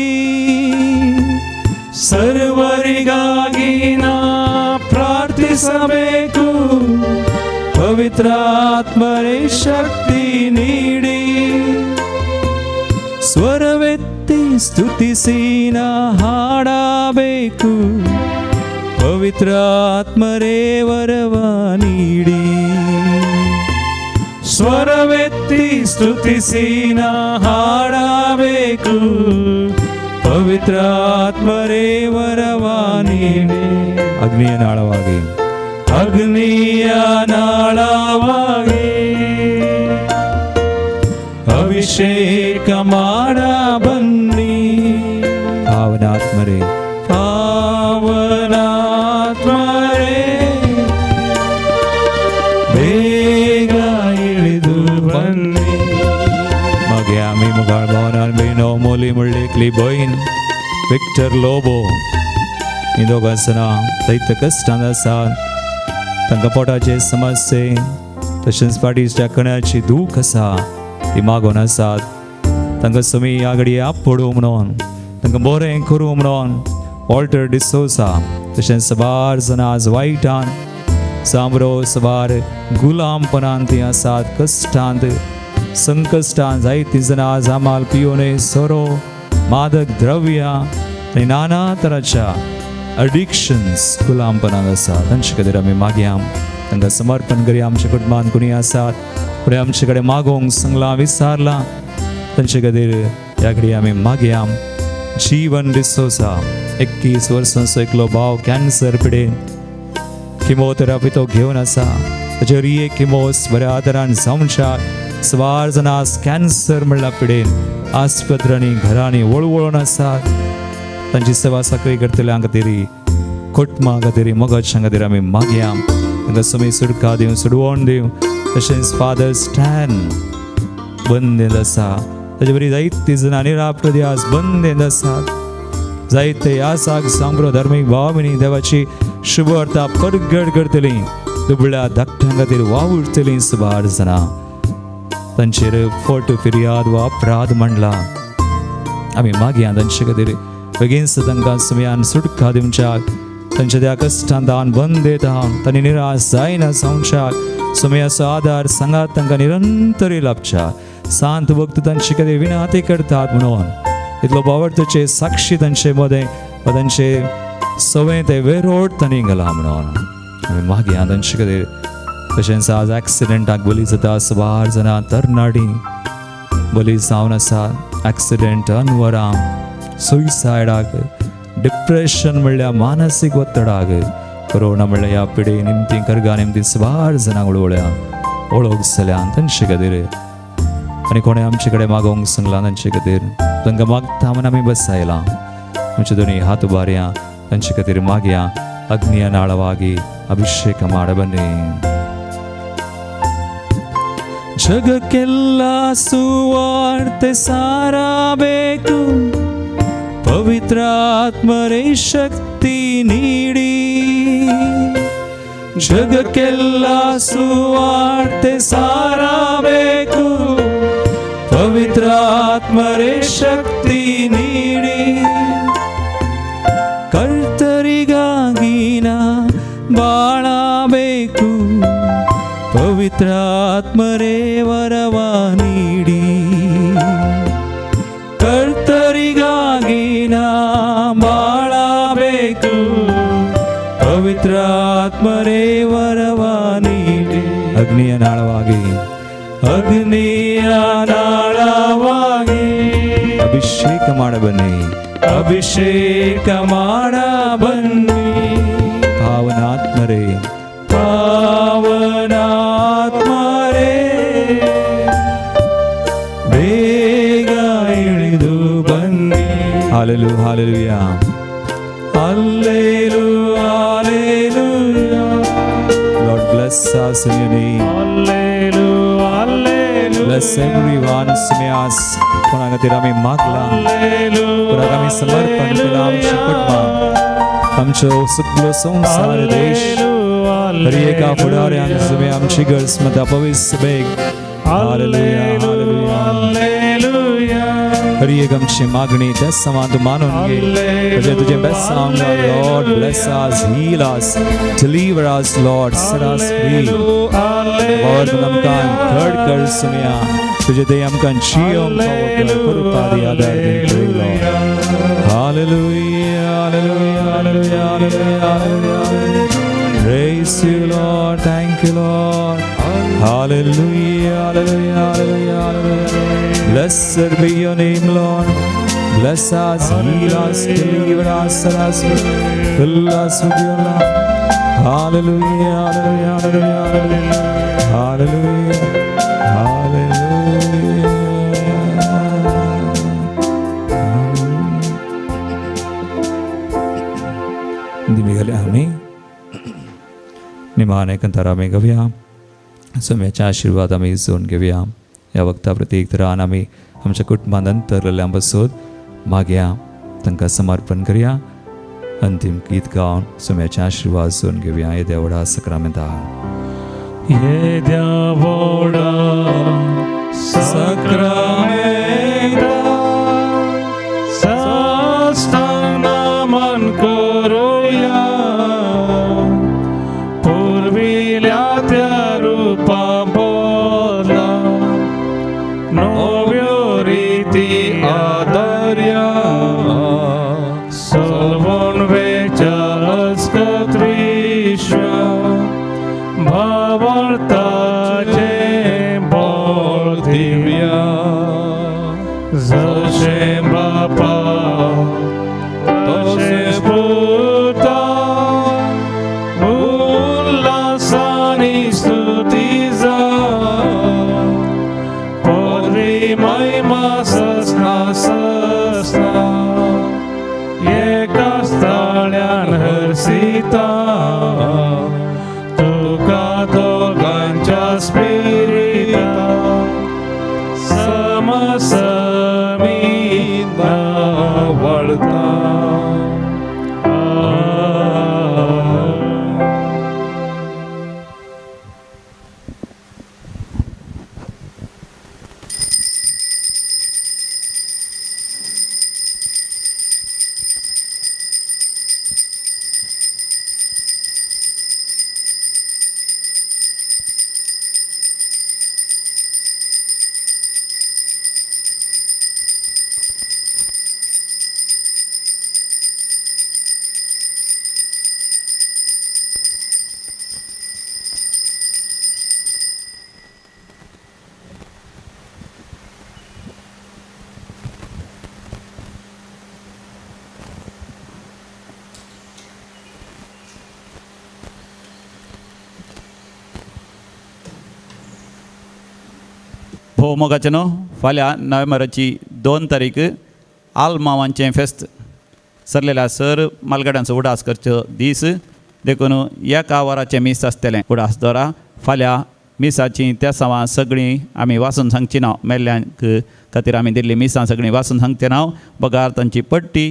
E: ಸರ್ವರಿಗಾಗಿ ನಾ ಪ್ರಾರ್ಥಿಸಬೇಕು ಪವಿತ್ರ ಆತ್ಮರೇ ಶಕ್ತಿ ನೀಡಿ ಸ್ವರವೆತ್ತಿ ಸ್ತುತಿಸಿ ನಾ ಹಾಡಬೇಕು ಪವಿತ್ರ ಆತ್ಮರೇ ವರವ ನೀಡಿ ಸ್ವರವೆತ್ತಿ ಸ್ತುತಿಸಿ ನಾ ಹಾಡಬೇಕು ಪವಿತ್ರ ಆತ್ಮರೇ ವರವ ನೀಡಿ ಅಗ್ನಿಯ ನಾಳವಾಗಿ ಅಗ್ನಿಯ ನಾಳವಾಗಿ ಅಭಿಷೇಕ ಮಾಡ ಬನ್ನಿ ಪಾವನಾತ್ಮರೇ ಪಾವನಾತ್ಮರೇ ಬೇಗ ಇಳಿದು ಬನ್ನಿ मागे आम्ही मुगाळ भवनान बहिणो मोली मुळ्ळेकली बहीण विक्टर लोबो ही दोगां जाणां दैत्य कश्टांत आसात तांकां पोटाचे समस्ये तशेंच फाटीच्या कण्याची दूख आसा ती मागोन आसात तांकां समी ह्या घडये आपडू म्हणून तांकां बरें करूं म्हणून वॉल्टर डिसोसा तशेंच सवार जाणां आज वायटान सांबरो सवार गुलामपणान ती आसात कश्टांत संकश्टांत जायतीं जाणां जामाल पियोने सोरो मादक द्रव्यां आनी नाना तरांच्या एडिक्शन्स गुलामपणान आसात तांचे खातीर आमी मागया तांकां समर्पण करया आमच्या कुटुंबान कोणी आसात कोणी आमचे कडेन मागोंक सांगलां विचारलां तांचे खातीर ह्या घडये आमी मागया जीवन डिसोसा 21 वर्सांचो एकलो भाव कॅन्सर पिडेन किमोथेरपी तो घेवन आसा ताचेर एक किमोस बऱ्या आदारान जावंच्या सवार जाणां कॅन्सर म्हणल्यार पिडेन आस्पत्रांनी घरांनी वळवळून आसात तांची सेवा सगळी करतल्यां खातीर कुटुंबां खातीर मोगाच्या खातीर आमी मागया तांकां समी सुटका दिवं सुडवण दिवं तशेंच फादर स्टॅन बंदेंत आसा ताचे बरी जायतीं जाणां निराप्रदी आज बंदेंत आसात जायते आसाक सांबरो धर्मीक भाव भयणी देवाची शुभ वार्ता परगट करतलीं दुबळ्या धाकट्यां खातीर वावुरतलीं सुवार जाणां तांचेर फोट फिर्याद वा अपराध मांडला आमी मागया तांचे खातीर बेगीनच तांकां सुमयान सुटका दिवच्याक तांच्या त्या कश्टांतान बंदेत तांणी निराश जायना जावच्याक सुमयाचो आदार सांगात तांकां निरंतरी लाभच्या सांत भक्त तांचे खातीर विनंती करतात म्हणून इतलो बावडतेचे साक्षी तांचे मदें वा तांचे सवय ते वेरोड तांणी घाला म्हणून आमी मागया तांचे खातीर तशेंच आज एक्सिडेंटाक बली जाता सवार जाणां तरणाटी बली जावन आसा एक्सिडेंट अनवरां सुसायडाक डिप्रेशन म्हणल्यार मानसीक वत्तडाक कोरोना म्हणल्यार ह्या पिढी निमती करगा निमती सवार जाणांक उडवल्या ओळख जाल्या तांचे खातीर आनी कोणें आमचे कडेन मागोवंक सांगलां तांचे खातीर तांकां मागता म्हणून आमी बसयलां आमचे दोनी हात उबारया तांचे खातीर मागया अग्निಯ ನಾಳವಾಗಿ ಅಭಿಷೇಕ ಮಾಡಬನ್ನಿ ಜಗಕ್ಕೆಲ್ಲ ಸುವಾರ್ತೆ ಸಾರಬೇಕು ಪವಿತ್ರ ಆತ್ಮರೇ ಶಕ್ತಿ ನೀಡಿ ಜಗಕ್ಕೆಲ್ಲ ಸುವಾರ್ತೆ ಸಾರಬೇಕು ಪವಿತ್ರ ಆತ್ಮರೇ ಶಕ್ತಿ ನೀಡಿ ಕರ್ತರಿಗಾಗಿ ನಾ ಬಾಳಬೇಕು ಪವಿತ್ರ ಆತ್ಮರೇ ವರವ ನೀಡಿ ಕರ್ತರಿಗಾಗಿ ನಾ ಬಾಳಬೇಕು ಪವಿತ್ರ ಆತ್ಮರೇ ವರವ ನೀಡಿ ಅಗ್ನಿಯ ನಾಳವಾಗಿ ಅಭಿಷೇಕ ಮಾಡಬನ್ನಿ ಅಭಿಷೇಕ ಮಾಡ ಬನ್ನಿ Hallelujah, hallelujah.
D: Hallelujah, hallelujah.
E: Lord, bless us in your name.
D: Hallelujah, hallelujah.
E: Bless everyone sumias. कोणाखातीर आमी मागला, कोणाक आमी समर्पण केला आमच्या कुटुंबाक, आमचो सगळो संसार देश, हर एका फुडाऱ्यांक सुमे आमची गरज मता पवित्र सभेक. Hallelujah, hallelujah. हर एक आमची मागणी त्या समान तू मानून घे. तुझे बेस्ट सांग Lord, bless us, heal us, deliver us, Lord, set us free. Lord, आमकां घड कर सुम्या, तुझे दे आमकां जियोंक कर, कृपा दी आदार दी Lord. Hallelujah, hallelujah, hallelujah, hallelujah, hallelujah. Praise you, Lord, thank you, Lord. Hallelujah, hallelujah, hallelujah, hallelujah. Blessed be your name, Lord. Bless us, heal us, deliver us, set us free. Fill us with your love. Hallelujah, hallelujah, hallelujah, hallelujah, hallelujah. Dimigale amin. निमाने कंतारा में गव्या समयाच्या आशीर्वाद आम्ही जोन घेऊया. या वक्ता प्रत्येक तरान आम्ही आमच्या कुटुंबानंतर बसोत मागया, तांकां समर्पण करूया. अंतिम गीत गावन समयाच्या आशीर्वाद जोन घेऊया. ये देवडा सक्रामेंता,
D: ये देवडा सक्रामेंता, साष्टांग नमन करूया. पूर्विल्या त्या रूपा बोला, नव्यो रीती आदर्या, सलवण वेचारच कत्रीश्व, भावार्थाचे बळ दिव्या. जशे बापा तशे पुता, उल्हासानी स्तुती जा. पदवी महिमा ससना ससना, एका स्थळ्यान हरसिता. तुका दोगांच्या स्पिरिता, समसमीत वळता.
A: भोव मोगाचें न्हू, फाल्यां नोव्हेंबराची 2 तारीख आल मांवांचें फेस्त सरलेल्या सर मालगाड्यांचो उडास करचो दीस देखून एका वराचें मीस आसतलें उडास दोरा. फाल्यां मिसाची त्या सावां सगळीं आमी वाचून सांगची ना, मेल्ल्यांक खातीर आमी दिल्लीं मिसां सगळीं वाचून सांगचें ना. बगार तांची पट्टी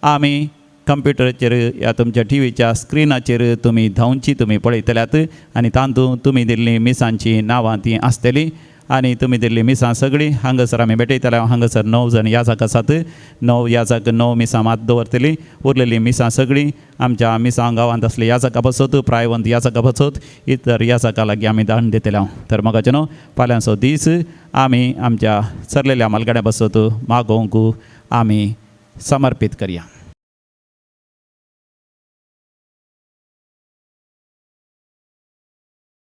A: आमी कंप्युटराचेर या तुमच्या टीव्हीच्या स्क्रिनाचेर तुमी धांवची तुमी पळयतल्यात आनी तातूंत तुमी दिल्लीं मिसांची नांवां तीं आसतलीं. आनी तुमी दिल्लीं मिसां सगळीं हांगासर आमी भेटयतले. हांगासर 9 जण याजक आसात. 9 याजक 9 मिसां मात दवरतलीं. उरलेलीं मिसां सगळीं आमच्या मिसां गांवांत असले याजकां बसत, प्रायवंत याजकां बसत, इतर याजकां लागीं आमी दान दितले. तर म्हाका न्हू फाल्यांचो दीस आमी आमच्या सरलेल्या मालगाड्या बसत मागोवंक आमी समर्पीत करया.